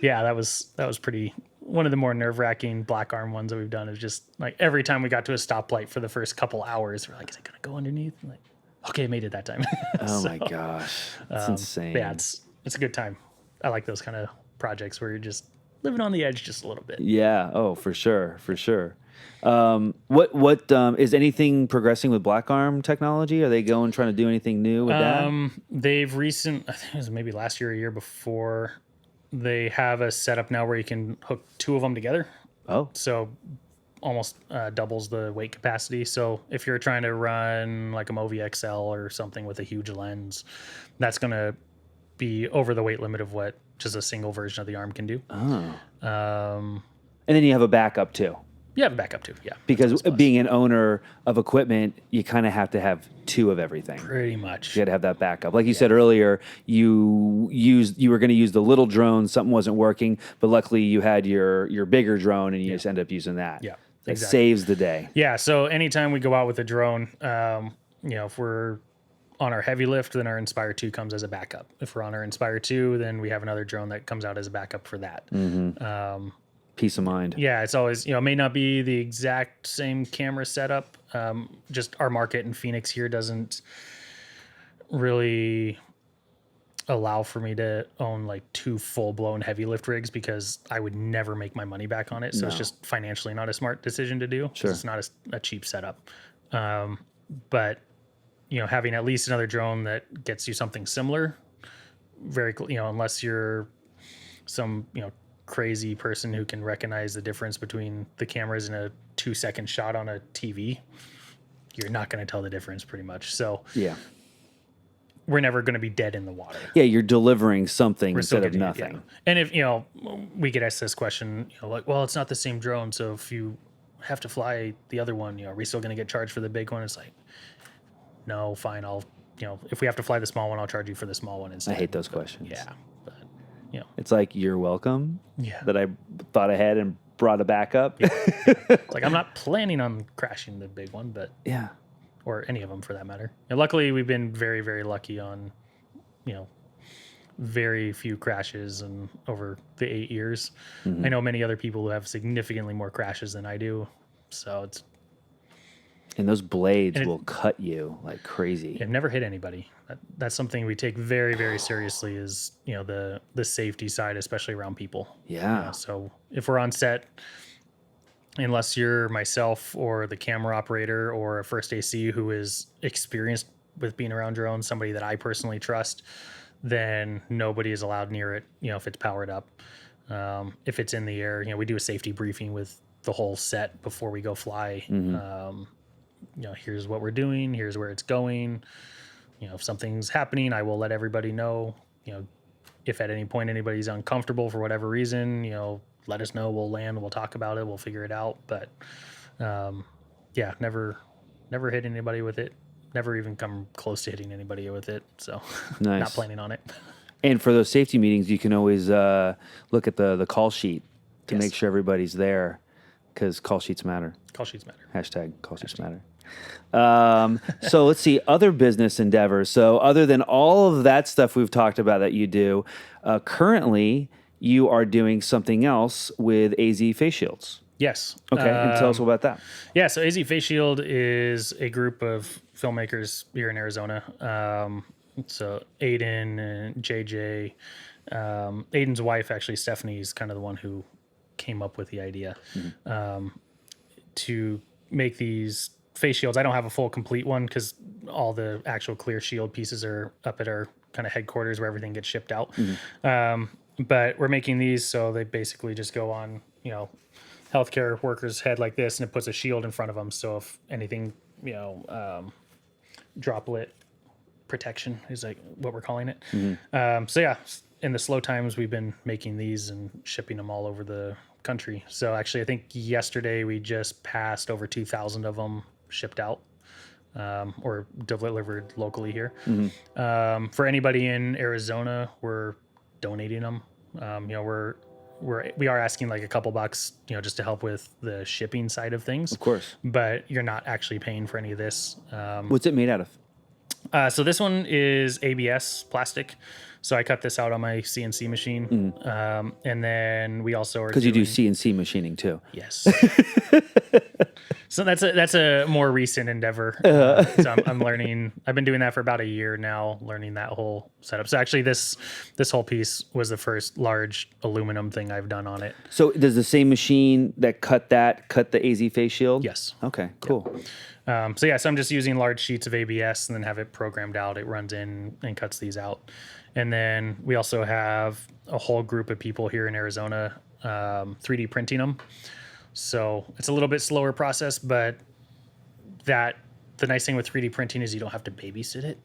that was pretty. One of the more nerve wracking black arm ones that we've done is just like every time we got to a stoplight for the first couple hours, we're like, is it going to go underneath? I'm like, okay, made it that time. Oh my gosh, that's insane. Yeah, it's a good time. I like those kind of projects where you're just living on the edge just a little bit. Yeah. Oh, for sure. For sure. What is anything progressing with black arm technology? Are they trying to do anything new with that? I think it was maybe last year or a year before, they have a setup now where you can hook 2 of them together. Oh. So almost doubles the weight capacity. So if you're trying to run like a Movi XL or something with a huge lens, that's going to be over the weight limit of what just a single version of the arm can do. Oh. And then you have a backup too. You have a backup too, yeah. Because being an owner of equipment, you kind of have to have 2 of everything. Pretty much. You got to have that backup. Like you said earlier, you were going to use the little drone, something wasn't working, but luckily you had your bigger drone and you just end up using that. Yeah. It Exactly. saves the day. Yeah, so anytime we go out with a drone, if we're on our heavy lift, then our Inspire 2 comes as a backup. If we're on our Inspire 2, then we have another drone that comes out as a backup for that. Mm-hmm. Peace of mind. Yeah, it's always, it may not be the exact same camera setup. Just our market in Phoenix here doesn't really allow for me to own like 2 full-blown heavy lift rigs because I would never make my money back on it. So it's just financially not a smart decision to do. Sure. It's not a cheap setup. But having at least another drone that gets you something similar, unless you're some, crazy person who can recognize the difference between the cameras in a 2-second shot on a TV, you're not going to tell the difference pretty much. So Yeah. we're never going to be dead in the water. Yeah, you're delivering something We're still instead of getting it, nothing. yeah. And if, we get asked this question, like, well, it's not the same drone. So if you have to fly the other one, are we still going to get charged for the big one? It's like, no, fine. I'll, if we have to fly the small one, I'll charge you for the small one instead. I hate those questions. Yeah. But, It's like, you're welcome Yeah. that I thought ahead and brought a backup. it's like, I'm not planning on crashing the big one, but, Yeah. or any of them for that matter. And luckily, we've been very, very lucky on, very few crashes and over the 8 years. I know many other people who have significantly more crashes than I do. So And those blades will cut you like crazy. I've never hit anybody. That's something we take very, very seriously is, the safety side, especially around people. Yeah. So if we're on set, unless you're myself or the camera operator or a first AC who is experienced with being around drones, somebody that I personally trust, then nobody is allowed near it, if it's powered up. If it's in the air, we do a safety briefing with the whole set before we go fly. Here's what we're doing, here's where it's going. If something's happening, I will let everybody know. If at any point anybody's uncomfortable for whatever reason, let us know. We'll land, we'll talk about it, we'll figure it out. But never hit anybody with it. Never even come close to hitting anybody with it. So Nice. Not planning on it. And for those safety meetings, you can always look at the call sheet to Yes. make sure everybody's there, because call sheets matter. Call sheets matter. Hashtag call sheets matter. So let's see, other business endeavors. So other than all of that stuff we've talked about that you do, currently you are doing something else with AZ Face Shields. Yes. Okay, and tell us about that. Yeah, so AZ Face Shield is a group of filmmakers here in Arizona. So Aiden and JJ, Aiden's wife, actually, Stephanie, is kind of the one who came up with the idea to make these face shields. I don't have a full complete one because all the actual clear shield pieces are up at our kind of headquarters where everything gets shipped out. But we're making these, so they basically just go on, healthcare worker's head like this, and it puts a shield in front of them. So if anything, droplet protection is like what we're calling it. So yeah, in the slow times, we've been making these and shipping them all over the country. So actually, I think yesterday we just passed over 2,000 of them shipped out. Or delivered locally here. For anybody in Arizona, we're donating them. We are asking like a couple bucks, just to help with the shipping side of things. Of course. But you're not actually paying for any of this. What's it made out of? So this one is ABS plastic. So I cut this out on my CNC machine. And then we also are Because you do CNC machining too. Yes. So that's a more recent endeavor. So I'm learning. I've been doing that for about a year now, learning that whole setup. So actually, this whole piece was the first large aluminum thing I've done on it. So does the same machine that cut the AZ face shield? Yes. Okay, cool. So I'm just using large sheets of ABS and then have it programmed out. It runs in and cuts these out. And then we also have a whole group of people here in Arizona 3D printing them. So it's a little bit slower process, but the nice thing with 3D printing is you don't have to babysit it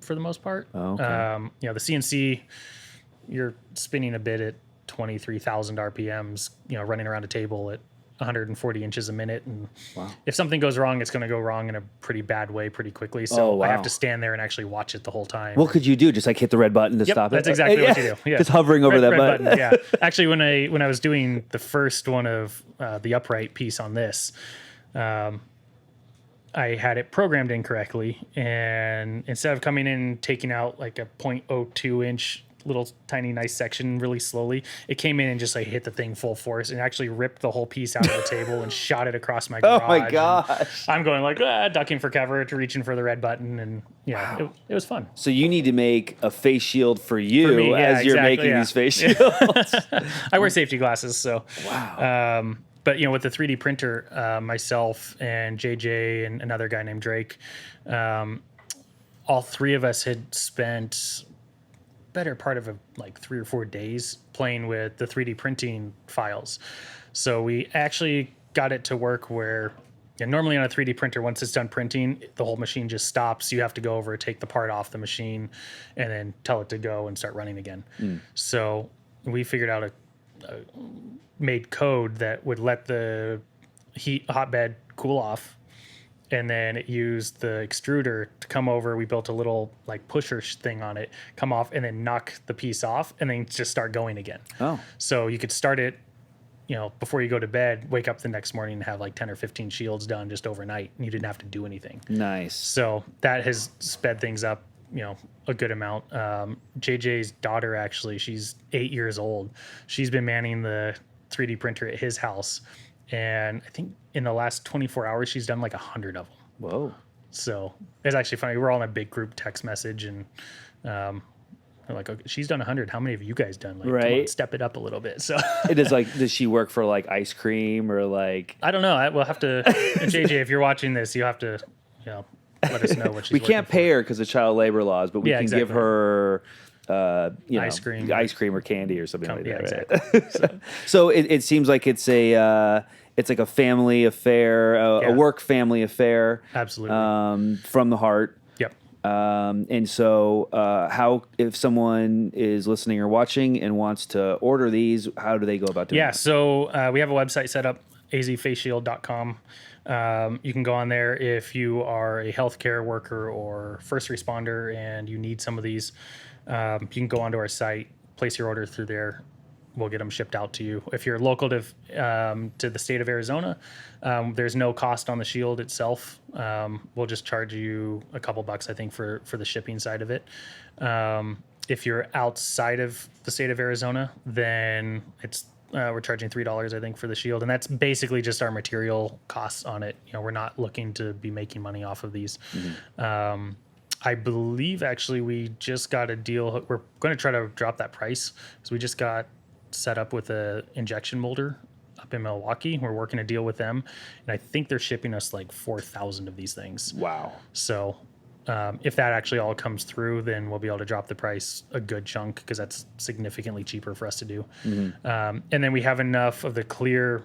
for the most part. Oh, okay. The CNC, you're spinning a bit at 23,000 RPMs, running around a table at 140 inches a minute. And if something goes wrong, it's going to go wrong in a pretty bad way pretty quickly. So I have to stand there and actually watch it the whole time. What could you do? Just like hit the red button to stop it? That's exactly what you do. Yeah. Just hovering over that red button. Yeah. Actually, when I was doing the first one of the upright piece on this, I had it programmed incorrectly. And instead of coming in and taking out like a 0.02 inch little tiny nice section really slowly, it came in and just like hit the thing full force and actually ripped the whole piece out of the table and shot it across my garage. Oh my gosh. I'm going like ducking for cover to reaching for the red button, and it was fun. So you need to make a face shield for you For me, as you're making these face shields. I wear safety glasses, so Wow. but with the 3D printer, myself and JJ and another guy named Drake, all three of us had spent better part of like 3 or 4 days playing with the 3D printing files. So we actually got it to work where normally on a 3D printer, once it's done printing, the whole machine just stops. You have to go over, take the part off the machine, and then tell it to go and start running again. So we figured out made code that would let the hotbed cool off, and then it used the extruder to come over. We built a little like pusher thing on it, come off, and then knock the piece off, and then just start going again. Oh. So you could start it, before you go to bed, wake up the next morning and have like 10 or 15 shields done just overnight, and you didn't have to do anything. Nice. So that has sped things up, a good amount. JJ's daughter, actually, she's 8 years old. She's been manning the 3D printer at his house. And I think in the last 24 hours, she's done like 100 of them. Whoa. So it's actually funny. We're all in a big group text message, and we're like, okay, she's done 100. How many have you guys done? Like, come on, Right. step it up a little bit. So Does she work for like ice cream or like? I don't know. We'll have to, JJ, if you're watching this, you have to, let us know what she's We can't working pay her because of child labor laws, but we can give exactly. her Ice cream. or candy or something like that. Yeah, Right? exactly. So it seems like it's like a family affair, a work family affair. Absolutely. From the heart. Yep. And so how, if someone is listening or watching and wants to order these, how do they go about doing that? So we have a website set up, azfaceshield.com. You can go on there if you are a healthcare worker or first responder and you need some of these. You can go onto our site, place your order through there. We'll get them shipped out to you. If you're local to the state of Arizona, there's no cost on the shield itself. We'll just charge you a couple bucks, I think, for the shipping side of it. If you're outside of the state of Arizona, then we're charging $3, I think, for the shield, and that's basically just our material costs on it. We're not looking to be making money off of these. Mm-hmm. I believe actually we just got a deal. We're going to try to drop that price because we just got set up with a injection molder up in Milwaukee. We're working a deal with them, and I think they're shipping us like 4,000 of these things. Wow. So if that actually all comes through, then we'll be able to drop the price a good chunk because that's significantly cheaper for us to do. Mm-hmm. And then we have enough of the clear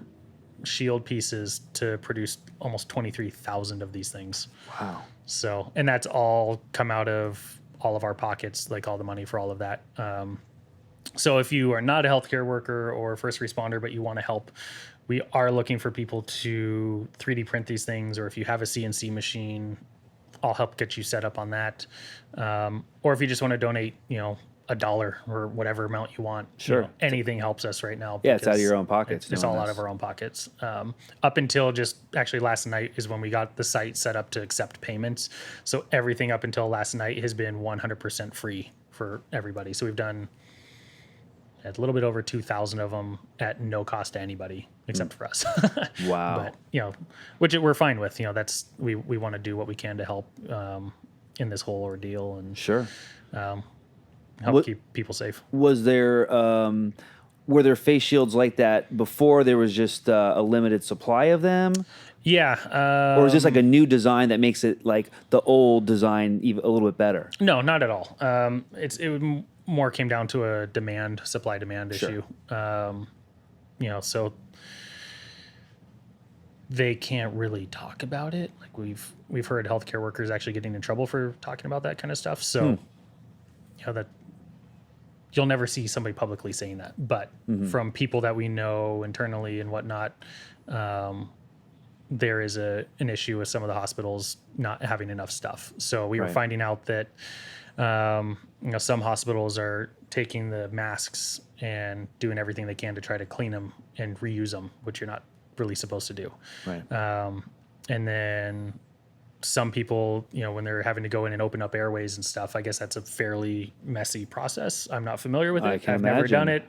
shield pieces to produce almost 23,000 of these things. Wow. So, and that's all come out of all of our pockets, like all the money for all of that. So if you are not a healthcare worker or first responder, but you want to help, we are looking for people to 3D print these things, or if you have a CNC machine, I'll help get you set up on that. Or if you just want to donate, $1 or whatever amount you want. Sure. Anything helps us right now. Yeah, it's out of because your own pockets. It's all out of our own pockets. Up until just actually last night is when we got the site set up to accept payments. So everything up until last night has been 100% free for everybody. So we've done a little bit over 2,000 of them at no cost to anybody except for us. Wow. But, which we're fine with. That's we want to do what we can to help in this whole ordeal and Sure. help keep people safe. Was there were there face shields like that before? There was just a limited supply of them, Yeah. or is this like a new design that makes it like the old design even a little bit better? No, not at all. More came down to a supply demand issue. So they can't really talk about it. Like we've heard healthcare workers actually getting in trouble for talking about that kind of stuff. So that you'll never see somebody publicly saying that, but from people that we know internally and whatnot, there is an issue with some of the hospitals not having enough stuff. So we were finding out that some hospitals are taking the masks and doing everything they can to try to clean them and reuse them, which you're not really supposed to do. Right. And then some people, when they're having to go in and open up airways and stuff, I guess that's a fairly messy process. I'm not familiar with it. I've never done it.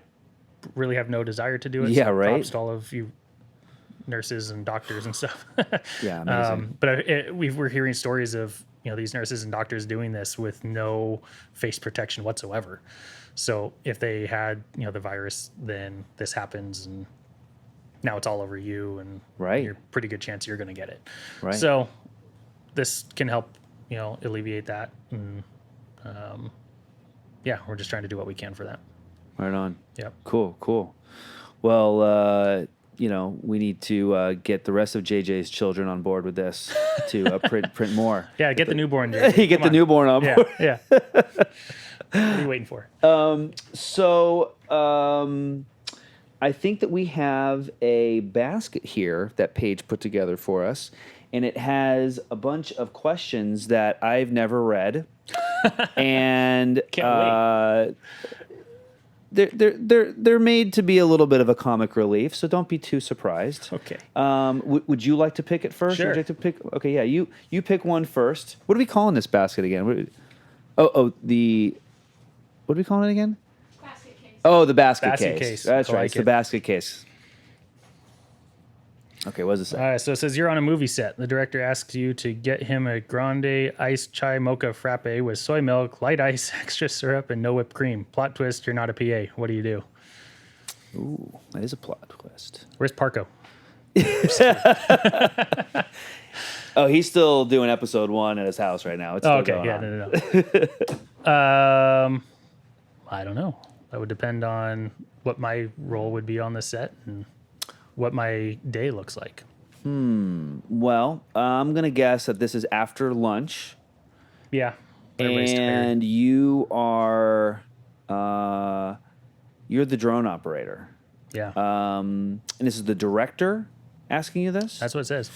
Really have no desire to do it. Yeah, so right. Props to all of you nurses and doctors and stuff. Yeah, amazing. But we're hearing stories of these nurses and doctors doing this with no face protection whatsoever. So if they had the virus, then this happens, and now it's all over you, and you're pretty good chance you're going to get it. Right. So this can help alleviate that, and we're just trying to do what we can for that. Right on. Yep. Cool. Well, we need to get the rest of JJ's children on board with this to print more. Yeah, get the newborn. You get the newborn on board. Yeah. What are you waiting for? So I think that we have a basket here that Paige put together for us, and it has a bunch of questions that I've never read, and Can't wait. They're made to be a little bit of a comic relief, so don't be too surprised. Okay. Would you like to pick it first? Sure. Would you like to pick? Okay, yeah. You pick one first. What are we calling this basket again? What are we calling it again? Basket case. Oh, the basket Basket case. case. That's I right. like It's the it. basket case. Okay, what does it say? All right, so it says you're on a movie set. The director asks you to get him a grande iced chai mocha frappe with soy milk, light ice, extra syrup, and no whipped cream. Plot twist, you're not a PA. What do you do? Ooh, that is a plot twist. Where's Parco? Oh, he's still doing episode 1 at his house right now. It's still going on. No. I don't know. That would depend on what my role would be on the set and what my day looks like. Well, I'm gonna guess that this is after lunch. Yeah. Everybody's tired. And you are you're the drone operator. Yeah. And this is the director asking you this? That's what it says.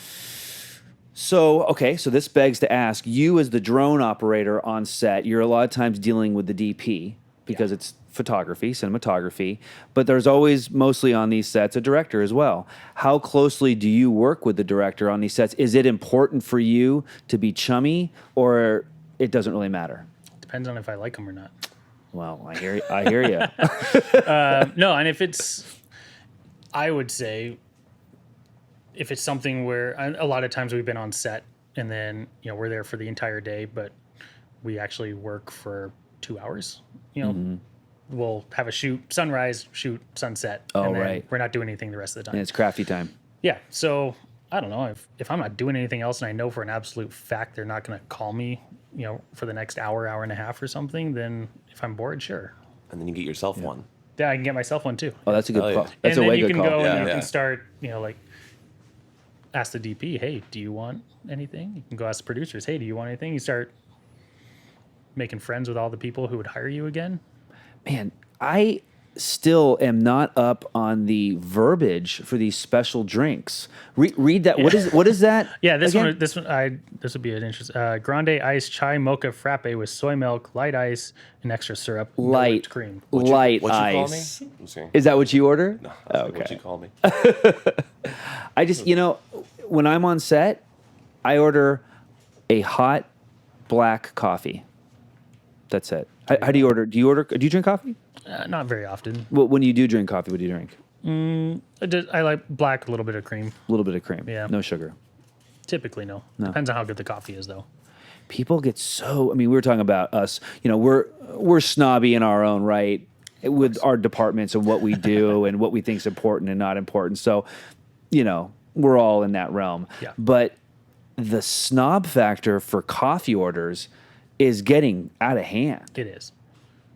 So this begs to ask, you as the drone operator on set, you're a lot of times dealing with the DP because it's photography, cinematography, but there's always, mostly on these sets, a director as well. How closely do you work with the director on these sets? Is it important for you to be chummy, or it doesn't really matter? Depends on if I like them or not. Well, I hear you. No, and I would say, if it's something where a lot of times we've been on set and then we're there for the entire day, but we actually work for 2 hours. We'll have a shoot sunrise, shoot sunset. Oh, and then right. We're not doing anything the rest of the time. And it's crafty time. Yeah. So I don't know if I'm not doing anything else and I know for an absolute fact they're not going to call me, for the next hour and a half or something, then if I'm bored, sure. And then you get yourself one. Yeah, I can get myself one too. Oh, that's a good Oh, yeah. call. That's and a then way you good can call. go and you Yeah. can start, ask the DP, hey, do you want anything? You can go ask the producers, hey, do you want anything? You start making friends with all the people who would hire you again. Man, I still am not up on the verbiage for these special drinks. Read that. What is that? Yeah, this again? this would be an interest. Grande ice chai mocha frappe with soy milk, light ice, and extra syrup, no Light whipped cream. light What'd you call me? ice. I'm saying, Is that what you order? no, I was like, what'd you call me? I just, when I'm on set, I order a hot black coffee. That's it. How do you order? Do you drink coffee? Not very often. Well, when you do drink coffee, what do you drink? I like black, a little bit of cream. A little bit of cream. Yeah. No sugar. Typically, no. Depends on how good the coffee is, though. People get so. I mean, we were talking about us. We're snobby in our own right with our departments and what we do and what we think is important and not important. So, we're all in that realm. Yeah. But the snob factor for coffee orders is getting out of hand. It is.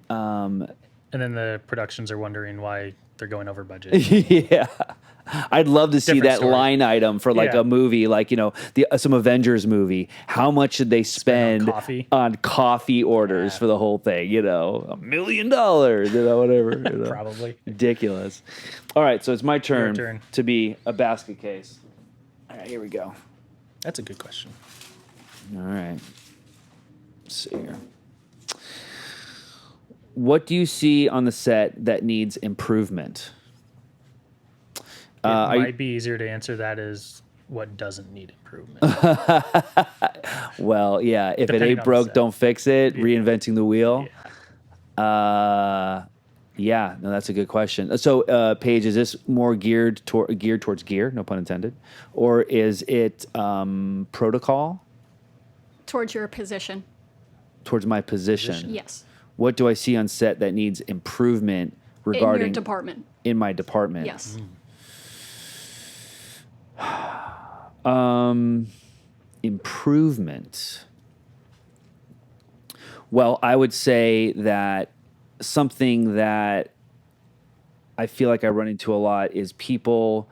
And then the productions are wondering why they're going over budget. Yeah. I'd love to see Different that story. line item for like Yeah. a movie, like, some Avengers movie. How much should they spend on coffee orders for the whole thing? $1 million, whatever. Probably. Ridiculous. All right, so it's my turn, turn. to be a basket case. All right, here we go. That's a good question. All right. Let's see here. What do you see on the set that needs improvement? It might be easier to answer that as what doesn't need improvement. Well, yeah, if Depending it ain't on the broke, set. don't fix it. Reinventing the wheel. Yeah. Yeah, no, that's a good question. So, Paige, is this more geared towards gear, no pun intended, or is it protocol Towards your position. towards my position? Yes. What do I see on set that needs improvement In regarding your department. in my department? Yes. Improvement. Well, I would say that something that I feel like I run into a lot is people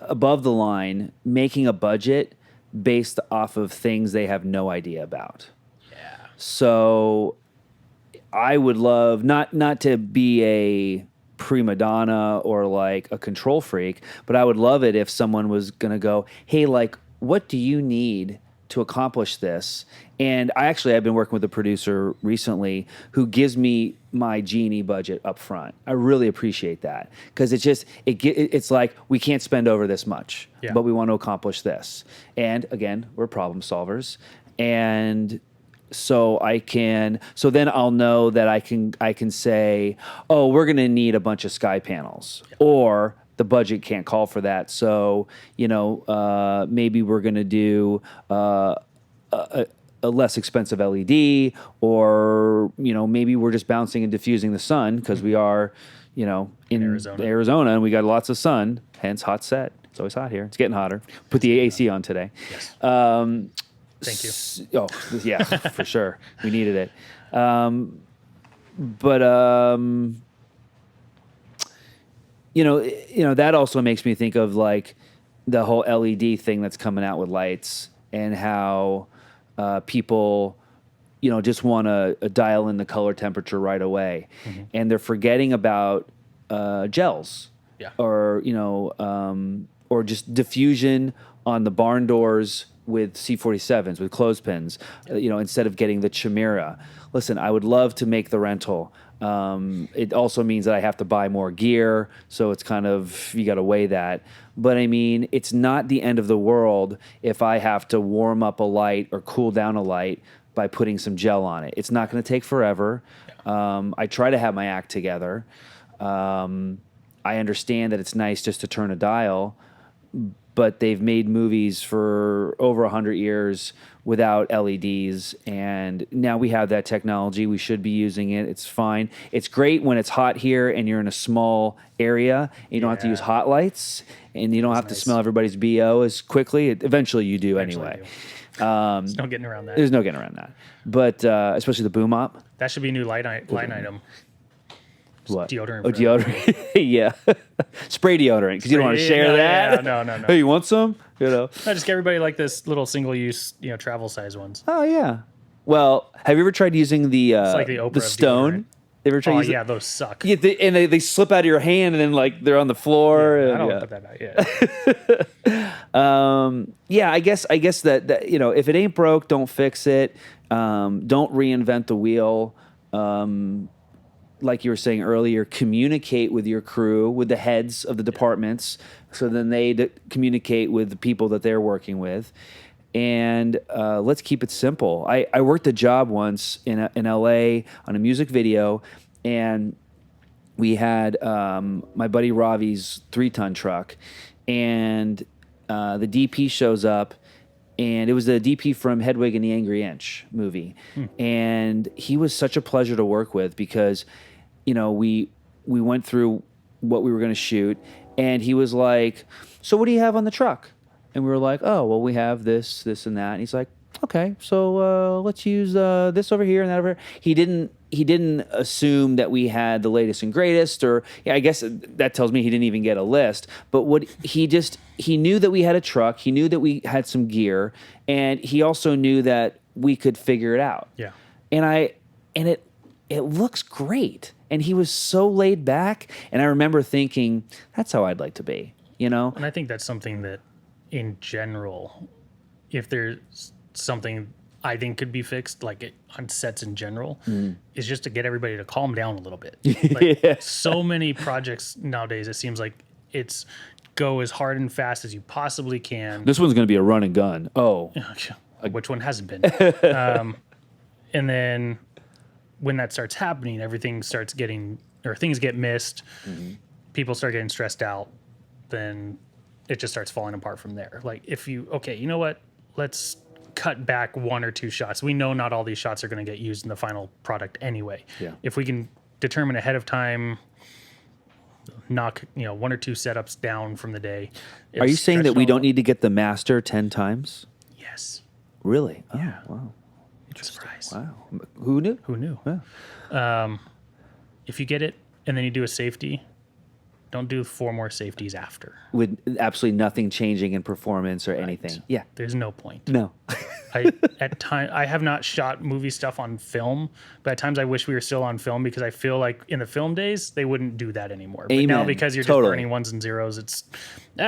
above the line making a budget based off of things they have no idea about. Yeah. So I would love not to be a prima donna or like a control freak, but I would love it if someone was going to go, hey, like, what do you need to accomplish this? And I've been working with a producer recently who gives me my Genie budget up front. I really appreciate that because it's like we can't spend over this much, Yeah. but we want to accomplish this. And again, we're problem solvers. And so then I'll know that I can say, oh, we're going to need a bunch of sky panels, or the budget can't call for that. So, maybe we're going to do a less expensive LED, or, maybe we're just bouncing and diffusing the sun because we are, in Arizona and we got lots of sun, hence hot set. It's always hot here. It's getting hotter. Put the AC on today. Yes. Thank you. Oh, yeah, for sure. We needed it. That also makes me think of like the whole LED thing that's coming out with lights and how people, just want to dial in the color temperature right away. Mm-hmm. And they're forgetting about gels. Yeah. Or just diffusion on the barn doors with C47s, with clothespins, instead of getting the Chimera. Listen, I would love to make the rental. It also means that I have to buy more gear, so it's kind of, you got to weigh that. But I mean, it's not the end of the world if I have to warm up a light or cool down a light by putting some gel on it. It's not going to take forever. I try to have my act together. I understand that it's nice just to turn a dial, but they've made movies for over 100 years without LEDs, and now we have that technology. We should be using it. It's fine. It's great when it's hot here and you're in a small area. And you don't have to use hot lights, and you don't have to smell everybody's BO as quickly. Eventually you do anyway. There's no getting around that. There's no getting around that. But especially the boom op. That should be a new line item. What? Deodorant. Oh, for deodorant. Yeah. Spray deodorant because you don't want to share that. No. Hey, you want some? You know. I just get everybody like this little single-use, travel size ones. Oh yeah. Well, have you ever tried using the like the Oprah of stone? deodorant. You ever tried Oh using yeah, those suck. Yeah, they slip out of your hand and then like they're on the floor. I and, don't yeah. put that out. Yeah. Yeah, I guess that if it ain't broke, don't fix it. Don't reinvent the wheel. Like you were saying earlier, communicate with your crew, with the heads of the departments, so then they communicate with the people that they're working with. And let's keep it simple. I worked a job once in LA on a music video, and we had my buddy Ravi's 3-ton truck, and the DP shows up, and it was the DP from Hedwig and the Angry Inch movie. And he was such a pleasure to work with because, we went through what we were going to shoot, and he was like, "So what do you have on the truck?" And we were like, "Oh, well, we have this, and that." And he's like, "Okay, so let's use this over here and that over here." He didn't assume that we had the latest and greatest, or I guess that tells me he didn't even get a list. But he knew that we had a truck, he knew that we had some gear, and he also knew that we could figure it out. Yeah. And it looks great. And he was so laid back, and I remember thinking, that's how I'd like to be, And I think that's something that, in general, if there's something I think could be fixed, like on sets in general, is just to get everybody to calm down a little bit. Like so many projects nowadays, it seems like it's go as hard and fast as you possibly can. This one's going to be a run and gun. Oh, Which one hasn't been? And then when that starts happening, things get missed, people start getting stressed out, then it just starts falling apart from there. Like you know what? Let's cut back 1 or 2 shots. We know not all these shots are going to get used in the final product anyway. Yeah. If we can determine ahead of time, knock 1 or 2 setups down from the day. Are you saying that we don't need to get the master 10 times? Yes. Really? Yeah. Oh, wow. Surprise. Wow. Who knew? Who knew? Yeah. If you get it and then you do a safety, don't do 4 more safeties after. With absolutely nothing changing in performance or anything. Yeah. There's no point. No. I have not shot movie stuff on film, but at times I wish we were still on film because I feel like in the film days they wouldn't do that anymore. But now Amen. because you're Totally. just burning ones and zeros, it's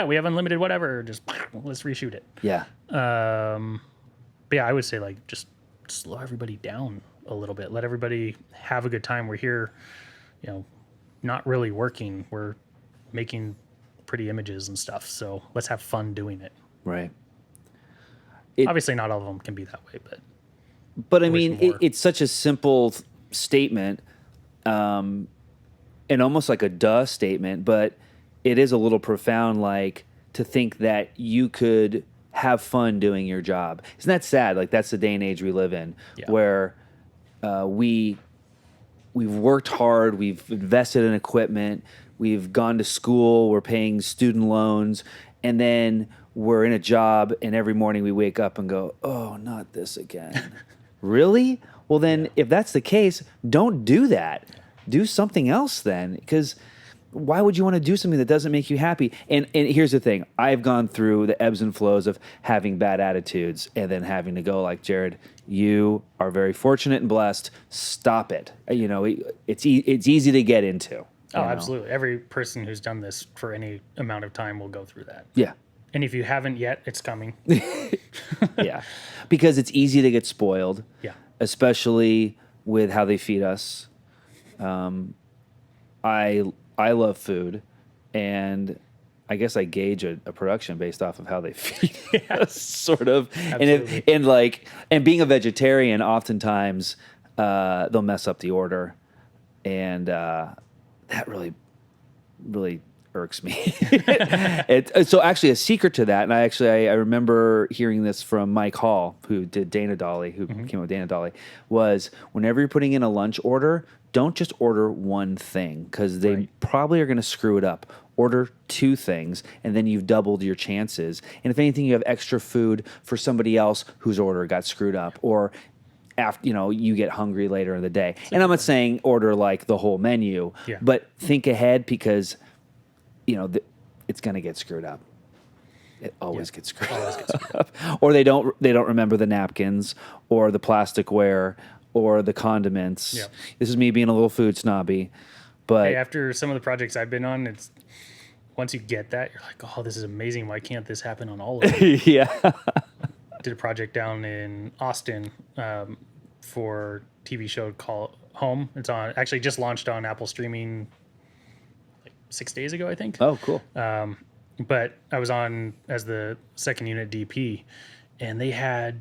we have unlimited whatever. Just let's reshoot it. Yeah. But yeah, I would say like just slow everybody down a little bit. Let everybody have a good time. We're here, not really working. We're making pretty images and stuff. So let's have fun doing it. Right. Obviously, not all of them can be that way, But I mean, more. it's such a simple statement, and almost like a duh statement, but it is a little profound, like to think that you could have fun doing your job. Isn't that sad? Like that's the day and age we live in, where we've worked hard, we've invested in equipment, we've gone to school, we're paying student loans, and then we're in a job, and every morning we wake up and go, "Oh, not this again." Really? Well, then, if that's the case, don't do that. Do something else then, because why would you want to do something that doesn't make you happy? And here's the thing. I've gone through the ebbs and flows of having bad attitudes and then having to go like, "Jarrod, you are very fortunate and blessed. Stop it." It's easy to get into. Oh, absolutely. Every person who's done this for any amount of time will go through that. Yeah. And if you haven't yet, it's coming. Yeah. Because it's easy to get spoiled. Yeah. Especially with how they feed us. I love food, and I guess I gauge a production based off of how they feed us, sort of. Absolutely. And being a vegetarian, oftentimes they'll mess up the order, and that really irks me. So actually, a secret to that, and I remember hearing this from Mike Hall, who did Dana Dolly, who came up with Dana Dolly, was whenever you're putting in a lunch order, don't just order one thing because they probably are going to screw it up. Order 2 things, and then you've doubled your chances. And if anything, you have extra food for somebody else whose order got screwed up, or after you get hungry later in the day. And I'm not saying order like the whole menu, Yeah. but think ahead because it's going to get screwed up. It always gets screwed up. Or they don't remember the napkins or the plasticware or the condiments. Yeah. This is me being a little food snobby, but Hey, after some of the projects I've been on, it's once you get that, you're like, oh, this is amazing. Why can't this happen on all of them? yeah. Did a project down in Austin for TV show called Home. It's on actually just launched on Apple streaming like 6 days ago, I think. Oh, cool. But I was on as the second unit DP, and they had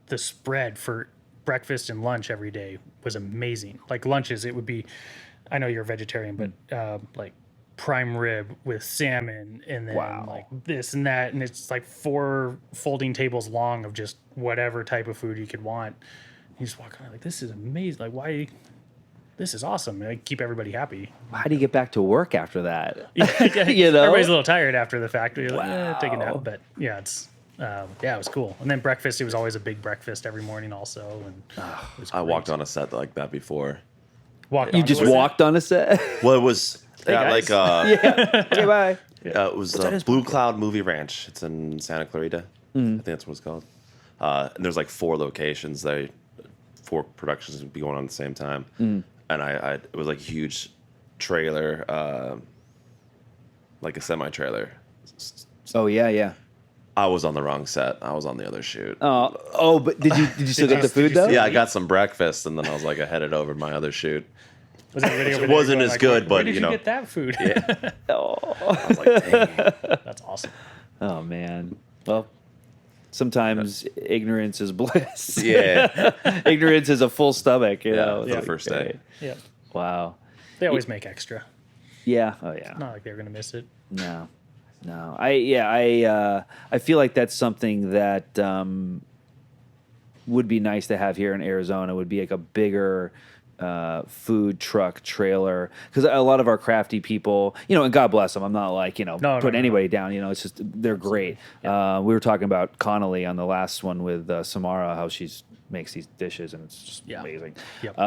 the spread for breakfast and lunch every day was amazing. Like lunches, it would be, I know you're a vegetarian, but like prime rib with salmon and then Wow. like this and that. And it's like 4 folding tables long of just whatever type of food you could want. You just walk around like, this is amazing. Like, why? This is awesome. And I keep everybody happy. How do you get back to work after that? Everybody's a little tired after the fact. You're like, Wow. take a nap. But yeah, it was cool. And then breakfast, it was always a big breakfast every morning also. And it was I great. walked on a set like that before. Walked You on. just Was it? walked on a set? Well, it was guys. Okay, bye. it was Blue Cloud Movie Ranch. It's in Santa Clarita. I think that's what it's called. And there's like 4 locations. 4 productions would be going on at the same time. And it was like a huge trailer, like a semi-trailer. Oh, yeah. I was on the wrong set. I was on the other shoot. But did you still get the food though? Yeah, I got some breakfast, and then I was like, I headed over to my other shoot. Was everybody over It there wasn't going as like, good, where but, did you know. get that food? Yeah. Oh. I was like, dang. That's awesome. Oh man. Well, sometimes ignorance is bliss. Yeah. Ignorance is a full stomach. You Yeah, know. the first day. Yeah. Wow. They always make extra. Yeah. Oh yeah. Not like they were going to miss it. No. I feel like that's something that would be nice to have here in Arizona. Would be like a bigger food truck trailer, because a lot of our crafty people, and God bless them. I'm not like putting anybody down. It's just they're great. We were talking about Connolly on the last one with Samara, how she's makes these dishes and it's just amazing. Yep.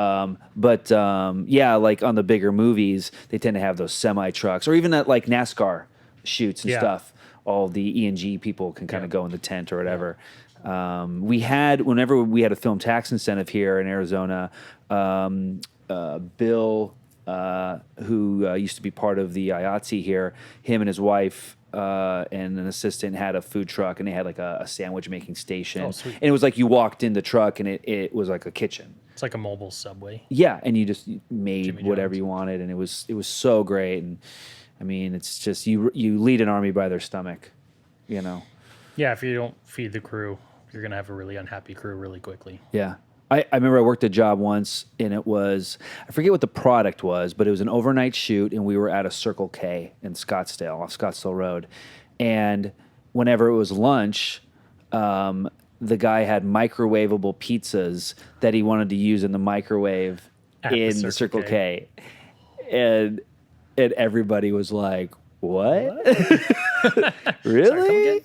Like on the bigger movies, they tend to have those semi trucks, or even at like NASCAR shoots and stuff. All the E&G people can kind of go in the tent or whatever. Whenever we had a film tax incentive here in Arizona, Bill, who used to be part of the IATSE here, him and his wife and an assistant had a food truck, and they had like a sandwich making station. Oh, sweet. And it was like you walked in the truck and it was like a kitchen. It's like a mobile Subway. Yeah, and you just made Jimmy whatever John's. you wanted, and it was so great. And I mean, it's just you lead an army by their stomach, Yeah, if you don't feed the crew, you're going to have a really unhappy crew really quickly. Yeah. I remember I worked a job once, and it was, I forget what the product was, but it was an overnight shoot, and we were at a Circle K in Scottsdale, off Scottsdale Road. And whenever it was lunch, the guy had microwavable pizzas that he wanted to use in the microwave At in the Circle K. And everybody was like, what? Really?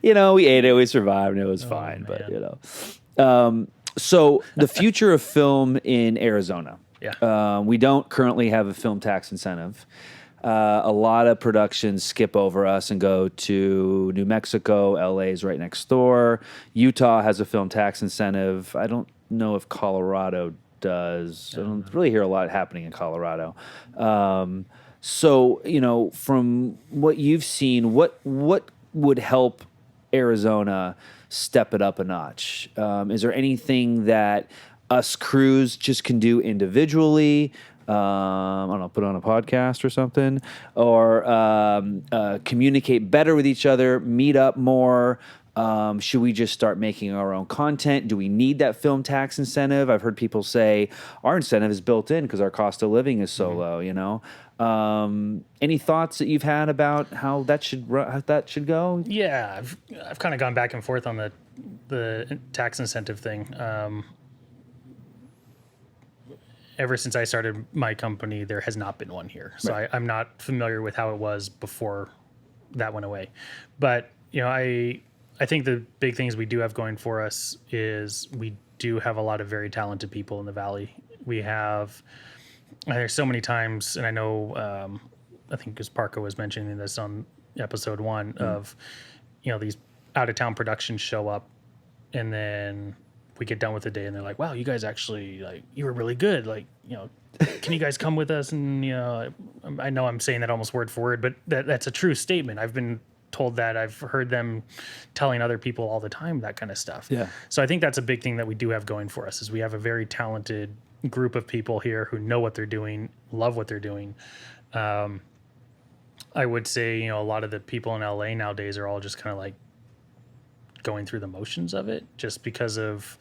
We ate it, we survived, and it was fine. man. But so the future of film in Arizona. Yeah. We don't currently have a film tax incentive. A lot of productions skip over us and go to New Mexico. LA's right next door. Utah has a film tax incentive. I don't know if Colorado does. I don't really hear a lot happening in Colorado. So, from what you've seen, what would help Arizona step it up a notch? Is there anything that us crews just can do individually? I don't know, put on a podcast or something, or communicate better with each other, meet up more. Should we just start making our own content? Do we need that film tax incentive? I've heard people say our incentive is built in because our cost of living is so low. Any thoughts that you've had about how that should go? Yeah, I've kind of gone back and forth on the tax incentive thing. Ever since I started my company, there has not been one here, so I'm not familiar with how it was before that went away. But I I think the big things we do have going for us is we do have a lot of very talented people in the Valley. We have, there's so many times, and I know, I think because Parker was mentioning this on episode 1 of, these out of town productions show up, and then we get done with the day and they're like, wow, you guys actually, like, you were really good. Like, can you guys come with us? And, I know I'm saying that almost word for word, but that's a true statement. I've been told that. I've heard them telling other people all the time, that kind of stuff. Yeah. So I think that's a big thing that we do have going for us is we have a very talented group of people here who know what they're doing, love what they're doing. I would say, a lot of the people in LA nowadays are all just kind of like going through the motions of it just because of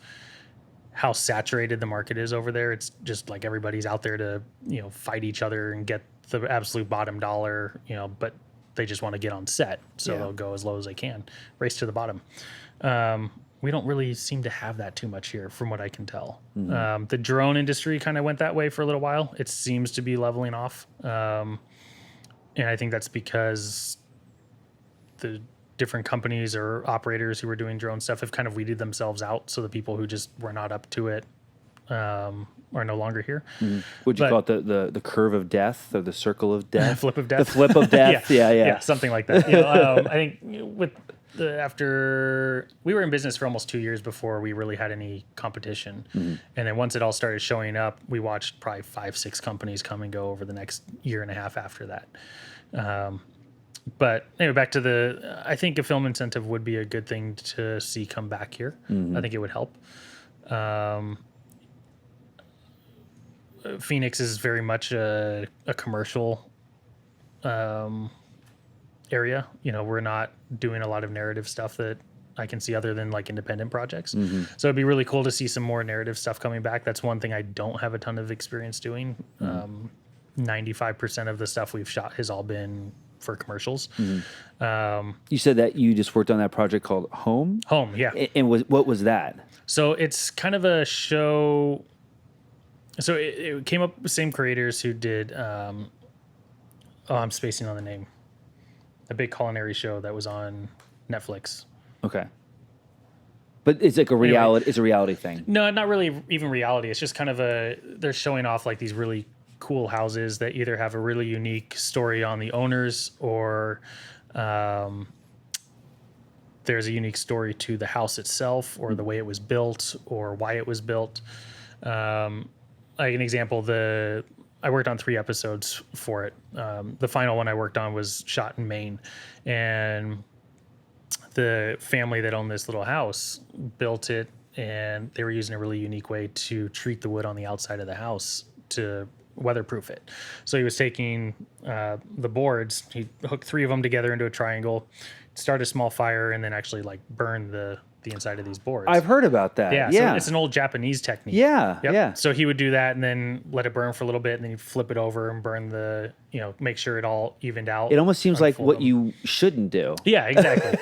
how saturated the market is over there. It's just like everybody's out there to, fight each other and get the absolute bottom dollar, but they just want to get on set. So they'll go as low as they can, race to the bottom. We don't really seem to have that too much here from what I can tell. The drone industry kind of went that way for a little while. It seems to be leveling off. And I think that's because the different companies or operators who were doing drone stuff have kind of weeded themselves out. So the people who just were not up to it are no longer here. Would you call it the curve of death or the circle of death? Flip of death. The flip of death. Yeah. Something like that. I think with after we were in business for almost 2 years before we really had any competition. And then once it all started showing up, we watched probably 5-6 companies come and go over the next year and a half after that. But anyway, back to I think a film incentive would be a good thing to see come back here. I think it would help. Phoenix is very much a commercial area. We're not doing a lot of narrative stuff that I can see other than like independent projects. So it'd be really cool to see some more narrative stuff coming back. That's one thing I don't have a ton of experience doing. 95% of the stuff we've shot has all been for commercials. You said that you just worked on that project called Home? Home, yeah. And what was that? So it's kind of a show. So it came up with the same creators who did, I'm spacing on the name. A big culinary show that was on Netflix. Okay. But it's like a reality. It's a reality thing. No, not really even reality. It's just kind of they're showing off like these really cool houses that either have a really unique story on the owners or there's a unique story to the house itself or the way it was built or why it was built. Like an example, I worked on 3 episodes for it. The final one I worked on was shot in Maine, and the family that owned this little house built it, and they were using a really unique way to treat the wood on the outside of the house to weatherproof it. So he was taking the boards, he hooked 3 of them together into a triangle, start a small fire, and then actually like burn the inside of these boards. I've heard about that. Yeah. So it's an old Japanese technique. Yeah. Yep. Yeah. So he would do that and then let it burn for a little bit, and then you flip it over and burn make sure it all evened out. It almost seems like what them. you shouldn't do. Yeah, exactly.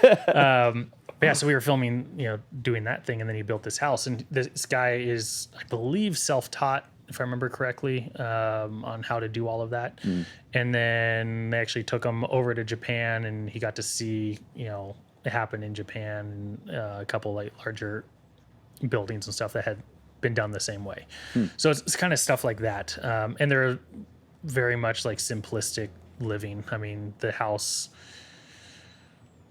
So we were filming, doing that thing, and then he built this house, and this guy is, I believe, self-taught, if I remember correctly, on how to do all of that. And then they actually took him over to Japan, and he got to see, it happened in Japan, and a couple like larger buildings and stuff that had been done the same way. So it's kind of stuff like that. And they're very much like simplistic living. I mean, the house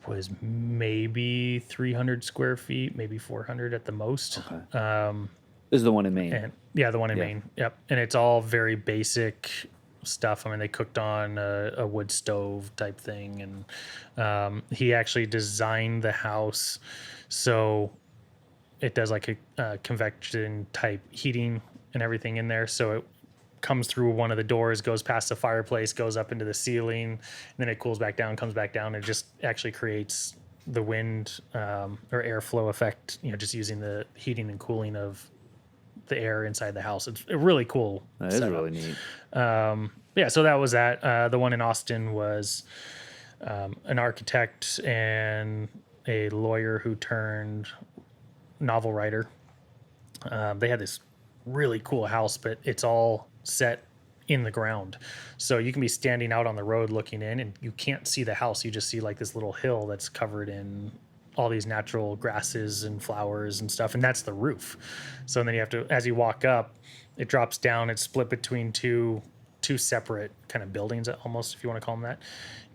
was maybe 300 square feet, maybe 400 at the most. Okay. This is the one in Maine. And the one in Maine. Yep. And it's all very basic stuff. I mean, they cooked on a wood stove type thing, and he actually designed the house so it does like a convection type heating and everything in there. So it comes through one of the doors, goes past the fireplace, goes up into the ceiling, and then it cools back down, comes back down, and just actually creates the wind or airflow effect, just using the heating and cooling of the air inside the house. It's a really cool. That is really neat. So that was that. The one in Austin was an architect and a lawyer who turned novel writer. They had this really cool house, but it's all set in the ground. So you can be standing out on the road looking in, and you can't see the house. You just see like this little hill that's covered in all these natural grasses and flowers and stuff, and that's the roof. So then you have to, as you walk up, it drops down. It's split between two separate kind of buildings, almost, if you want to call them that.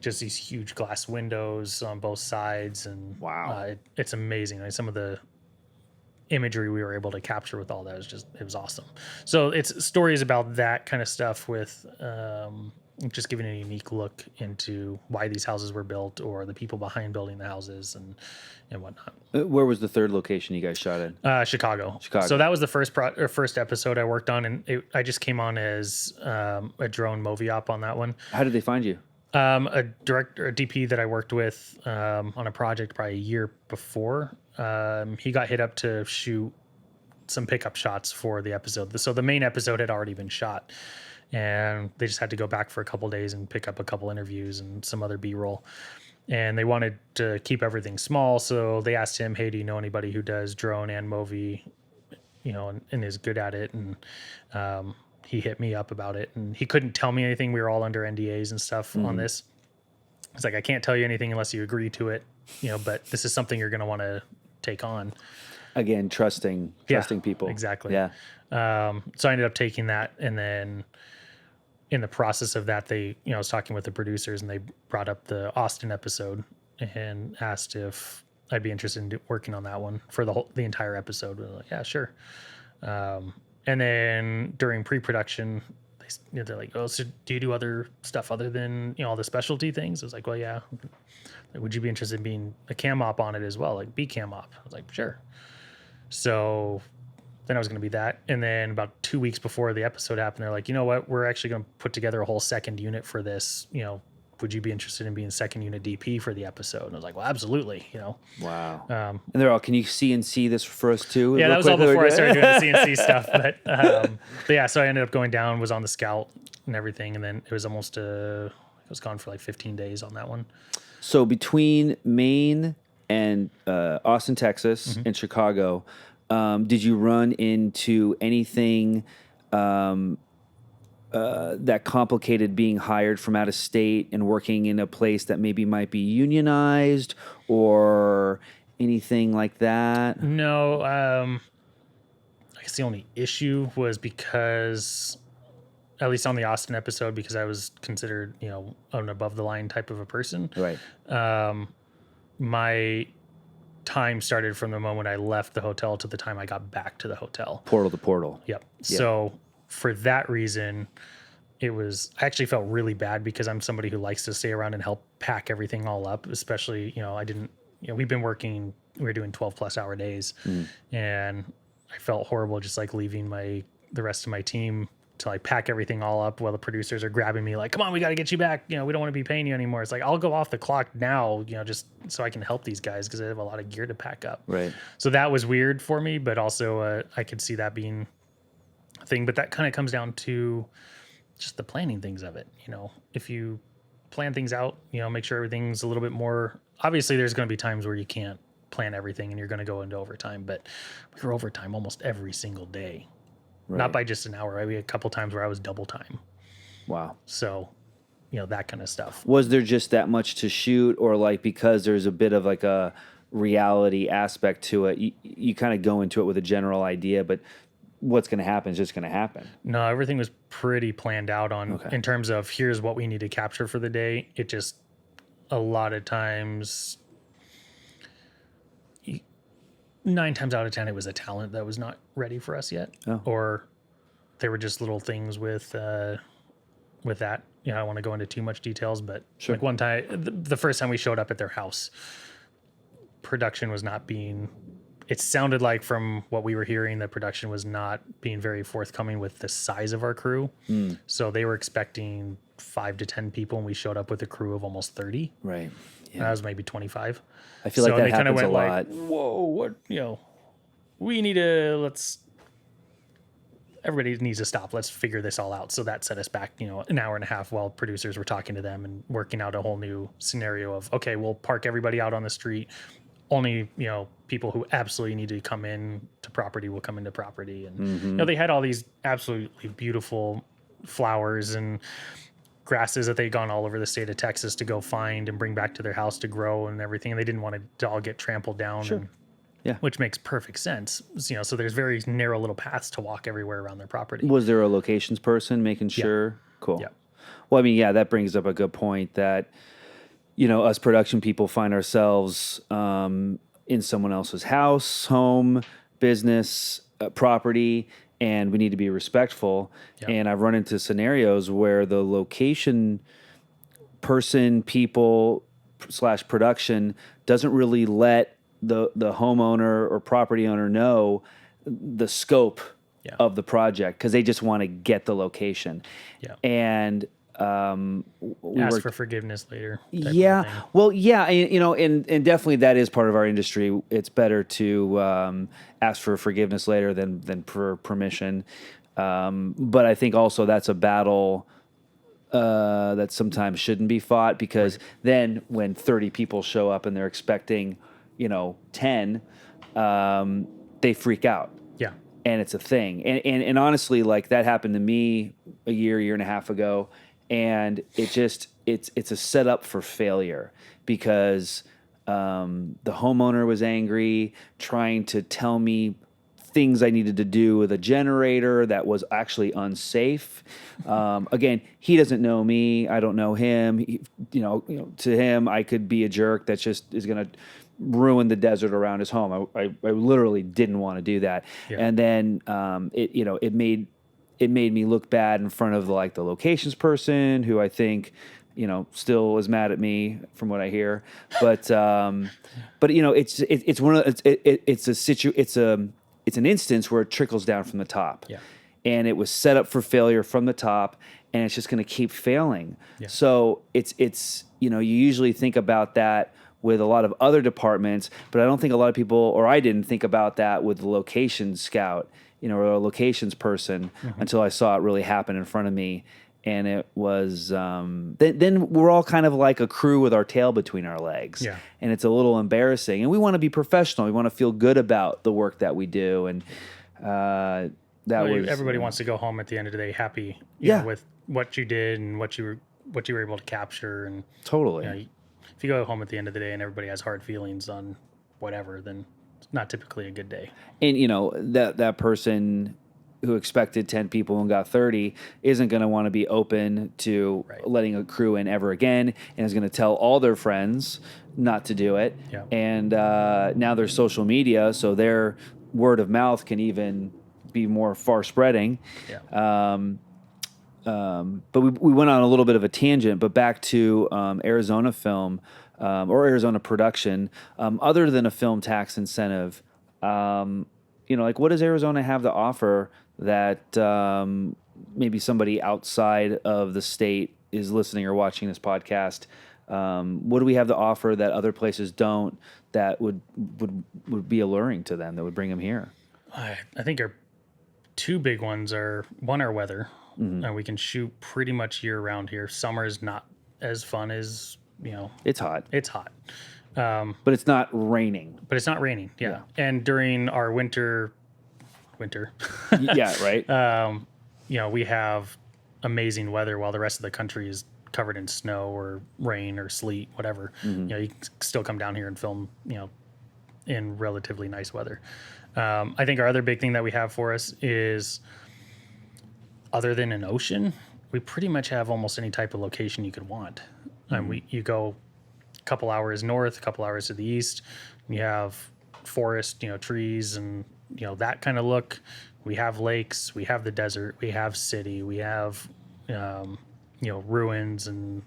Just these huge glass windows on both sides, and Wow. it's amazing. Like, some of the imagery we were able to capture with all that it was awesome. So it's stories about that kind of stuff with just giving a unique look into why these houses were built, or the people behind building the houses and whatnot. Where was the third location you guys shot in? Chicago. Chicago. So that was the first episode I worked on, and I just came on as a drone movie op on that one. How did they find you? A director, a DP that I worked with on a project probably a year before, he got hit up to shoot some pickup shots for the episode. So the main episode had already been shot, and they just had to go back for a couple days and pick up a couple interviews and some other B-roll. And they wanted to keep everything small, so they asked him, "Hey, do you know anybody who does drone and movie, and is good at it?" And he hit me up about it, and he couldn't tell me anything. We were all under NDAs and stuff on this. It's like, I can't tell you anything unless you agree to it, but this is something you're going to want to take on. Again, trusting people. Exactly. Yeah. So I ended up taking that, and then in the process of that, I was talking with the producers, and they brought up the Austin episode and asked if I'd be interested in working on that one for the entire episode. And I was like, yeah, sure. And then during pre-production, they're like, "Oh, so do you do other stuff other than all the specialty things?" I was like, "Well, yeah. Like, would you be interested in being a cam op on it as well, like be cam op?" I was like, "Sure." So then I was going to be that, and then about 2 weeks before the episode happened, they're like, "You know what? We're actually going to put together a whole second unit for this. Would you be interested in being second unit DP for the episode?" And I was like, "Well, absolutely." Wow. And they're all, "Can you CNC this for us too?" Yeah, real that was all quick?" before I started doing the CNC stuff. But yeah, so I ended up going down, was on the scout and everything, and then it was almost I was gone for like 15 days on that one. So between Maine and Austin, Texas, and Chicago, did you run into anything that complicated being hired from out of state and working in a place that maybe might be unionized or anything like that? No, I guess the only issue was because, at least on the Austin episode, because I was considered, an above the line type of a person. Right. My time started from the moment I left the hotel to the time I got back to the hotel. Portal to portal. Yep. So for that reason, I actually felt really bad, because I'm somebody who likes to stay around and help pack everything all up, especially, we've been working, we were doing 12 plus hour days, and I felt horrible just like leaving the rest of my team to like pack everything all up while the producers are grabbing me like, "Come on, we got to get you back. We don't want to be paying you anymore." It's like, I'll go off the clock now, just so I can help these guys, because I have a lot of gear to pack up. Right. So that was weird for me, but also I could see that being a thing. But that kind of comes down to just the planning things of it. If you plan things out, make sure everything's a little bit more. Obviously, there's going to be times where you can't plan everything and you're going to go into overtime, but we were overtime almost every single day. Right. Not by just an hour. Right? We had a couple times where I was double time. Wow. So, that kind of stuff. Was there just that much to shoot, or like because there's a bit of like a reality aspect to it, you kind of go into it with a general idea, but what's going to happen is just going to happen? No, everything was pretty planned out in terms of, here's what we need to capture for the day. It just, a lot of times, 9 times out of 10, it was a talent that was not ready for us yet. Oh. Or there were just little things with that. I don't want to go into too much details, but Sure. like one time, the first time we showed up at their house, production was not being, it sounded like from what we were hearing, the production was not being very forthcoming with the size of our crew. So they were expecting 5 to 10 people, and we showed up with a crew of almost 30. Right. And I was maybe 25. I feel like that they kinda happens a lot. like, "Whoa, what, we need to, everybody needs to stop. Let's figure this all out." So that set us back, an hour and a half while producers were talking to them and working out a whole new scenario of, okay, we'll park everybody out on the street. Only, people who absolutely need to come in to property will come into property. And, they had all these absolutely beautiful flowers, and grasses that they'd gone all over the state of Texas to go find and bring back to their house to grow and everything. And they didn't want it to all get trampled down. Sure. Yeah. Which makes perfect sense. So there's very narrow little paths to walk everywhere around their property. Was there a locations person making sure? Cool. Yeah. Well, I mean, yeah, that brings up a good point that, us production people find ourselves in someone else's house, home, business, property, and we need to be respectful. Yeah. And I've run into scenarios where the location person, people / production doesn't really let the homeowner or property owner know the scope of the project because they just want to get the location. Yeah. And we ask worked for forgiveness later. type of yeah. thing. Well, yeah, and definitely that is part of our industry. It's better to ask for forgiveness later than for permission. But I think also that's a battle that sometimes shouldn't be fought because then when 30 people show up and they're expecting, 10, they freak out. Yeah. And it's a thing. And honestly, like that happened to me a year and a half ago. And it's a setup for failure because the homeowner was angry, trying to tell me things I needed to do with a generator that was actually unsafe. Again, he doesn't know me. I don't know him. To him, I could be a jerk that just is going to ruin the desert around his home. I literally didn't want to do that. Yeah. And then it made me look bad in front of the locations person who I think, still is mad at me from what I hear. But it's an instance where it trickles down from the top. Yeah. And it was set up for failure from the top, and it's just going to keep failing. Yeah. So it's you usually think about that with a lot of other departments, but I don't think a lot of people, or I didn't think about that with the location scout, or a locations person until I saw it really happen in front of me. And it was, then we're all kind of like a crew with our tail between our legs. Yeah. And it's a little embarrassing. And we want to be professional. We want to feel good about the work that we do. And everybody wants to go home at the end of the day happy you know, with what you did and what you were able to capture. And totally. If you go home at the end of the day and everybody has hard feelings on whatever, then it's not typically a good day. And that person who expected 10 people and got 30 isn't going to want to be open to letting a crew in ever again, and is going to tell all their friends not to do it. Yeah. And now there's social media, so their word of mouth can even be more far spreading. Yeah. But we went on a little bit of a tangent, but back to Arizona film or Arizona production. Other than a film tax incentive, what does Arizona have to offer that maybe somebody outside of the state is listening or watching this podcast? What do we have to offer that other places don't that would be alluring to them, that would bring them here? I think our two big ones are, one, our weather. And we can shoot pretty much year round here. Summer is not as fun as, It's hot. It's hot. But it's not raining. Yeah. And during our winter, yeah, right. We have amazing weather while the rest of the country is covered in snow or rain or sleet, whatever. You can still come down here and film, in relatively nice weather. I think our other big thing that we have for us is, other than an ocean, we pretty much have almost any type of location you could want. You go a couple hours north, a couple hours to the east, and you have forest, trees, and that kind of look. We have lakes, we have the desert, we have city, we have ruins, and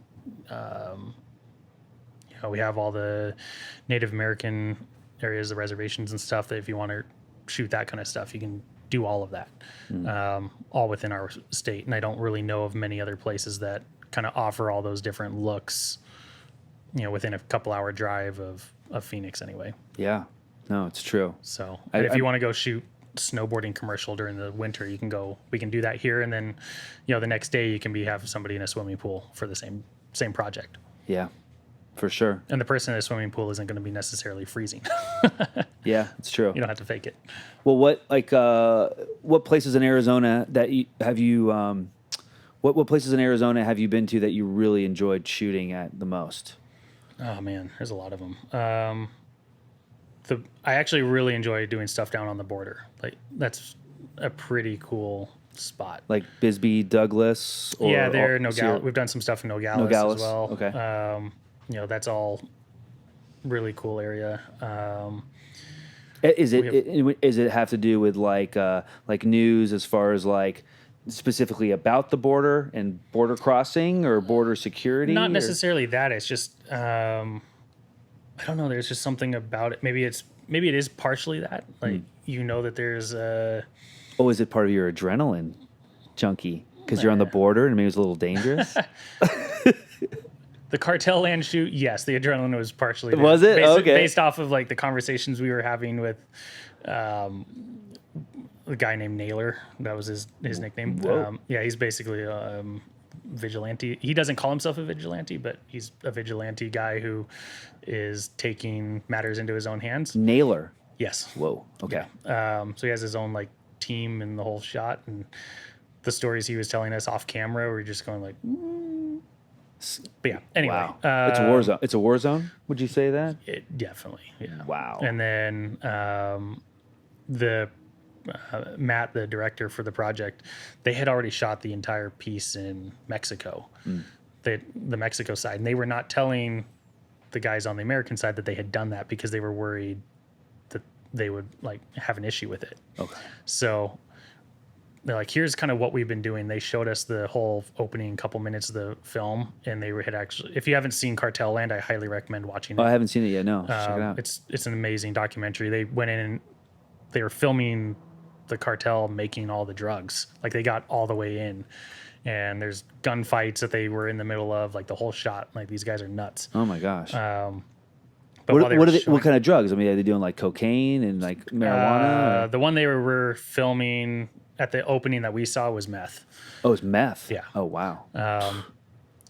we have all the Native American areas, the reservations and stuff, that if you want to shoot that kind of stuff, you can do all of that, all within our state. And I don't really know of many other places that kind of offer all those different looks, within a couple hour drive of Phoenix anyway. Yeah, no, it's true. So if you want to go shoot snowboarding commercial during the winter, we can do that here. And then, the next day you can have somebody in a swimming pool for the same project. Yeah, for sure. And the person in the swimming pool isn't going to be necessarily freezing. Yeah, it's true. You don't have to fake it. Well, what places in Arizona that What places in Arizona have you been to that you really enjoyed shooting at the most? Oh man, there's a lot of them. I actually really enjoy doing stuff down on the border. Like that's a pretty cool spot. Like Bisbee, Douglas, or Yeah, there or Nogales. We've done some stuff in Nogales, Nogales, as well. okay. That's all really cool area. Is it have to do with like news as far as like specifically about the border and border crossing or border security? Not or- necessarily that. It's just I don't know. There's just something about it. Maybe it is partially that. Like that there's Oh, is it part of your adrenaline junkie? Because you're on the border and maybe it's a little dangerous. the cartel land shoot. Yes, the adrenaline was partially there. Was it? Okay. Based off of like the conversations we were having with a guy named Naylor. That was his nickname. Whoa. Yeah, he's basically vigilante. He doesn't call himself a vigilante, but he's a vigilante guy who is taking matters into his own hands. Naylor. Yes. Whoa. Okay. So he has his own like team in the whole shot, and the stories he was telling us off camera were just going like. But yeah. Anyway, Wow. It's a war zone. It's a war zone. Would you say that? It definitely. Yeah. Wow. And then Matt, the director for the project, they had already shot the entire piece in Mexico, the Mexico side, and they were not telling the guys on the American side that they had done that because they were worried that they would like have an issue with it. Okay. So they're like, here's kind of what we've been doing. They showed us the whole opening couple minutes of the film, and they had actually, if you haven't seen Cartel Land, I highly recommend watching it. Oh, I haven't seen it yet. No. Check it out. It's an amazing documentary. They went in and they were filming the cartel making all the drugs. Like they got all the way in, and there's gunfights that they were in the middle of, like the whole shot. Like these guys are nuts. Oh my gosh. But while What kind of drugs? I mean, are they doing like cocaine and like marijuana? or- the one they were filming at the opening that we saw was meth. Oh, it's meth. Yeah. Oh wow.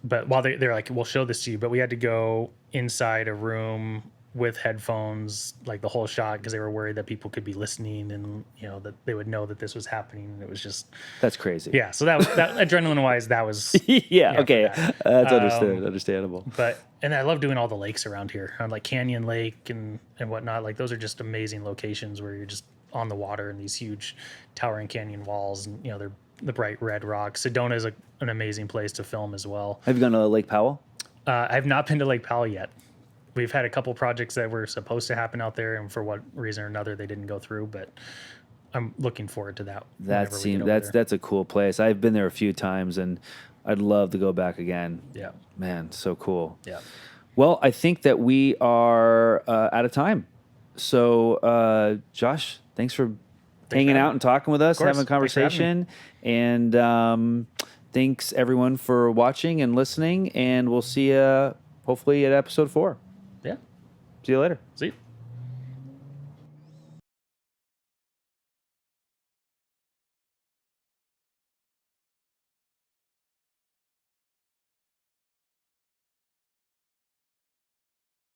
But while they're like, we'll show this to you, but we had to go inside a room with headphones, like the whole shot, because they were worried that people could be listening and that they would know that this was happening. And it was just That's crazy. yeah. So that adrenaline wise, that was Yeah. Okay. for that. That's understandable. And I love doing all the lakes around here, like Canyon Lake and whatnot. Like those are just amazing locations where you're just on the water and these huge towering canyon walls, and they're the bright red rocks. Sedona is an amazing place to film as well. Have you gone to Lake Powell? I've not been to Lake Powell yet. We've had a couple projects that were supposed to happen out there, and for what reason or another, they didn't go through. But I'm looking forward to that. That's a cool place. I've been there a few times, and I'd love to go back again. Yeah. Man, so cool. Yeah. Well, I think that we are out of time. So, Josh, thanks for hanging having out me. and talking with us, Of course. having a Thanks for having conversation. And thanks everyone for watching and listening. And we'll see you hopefully at episode 4. Yeah. See you later. See you.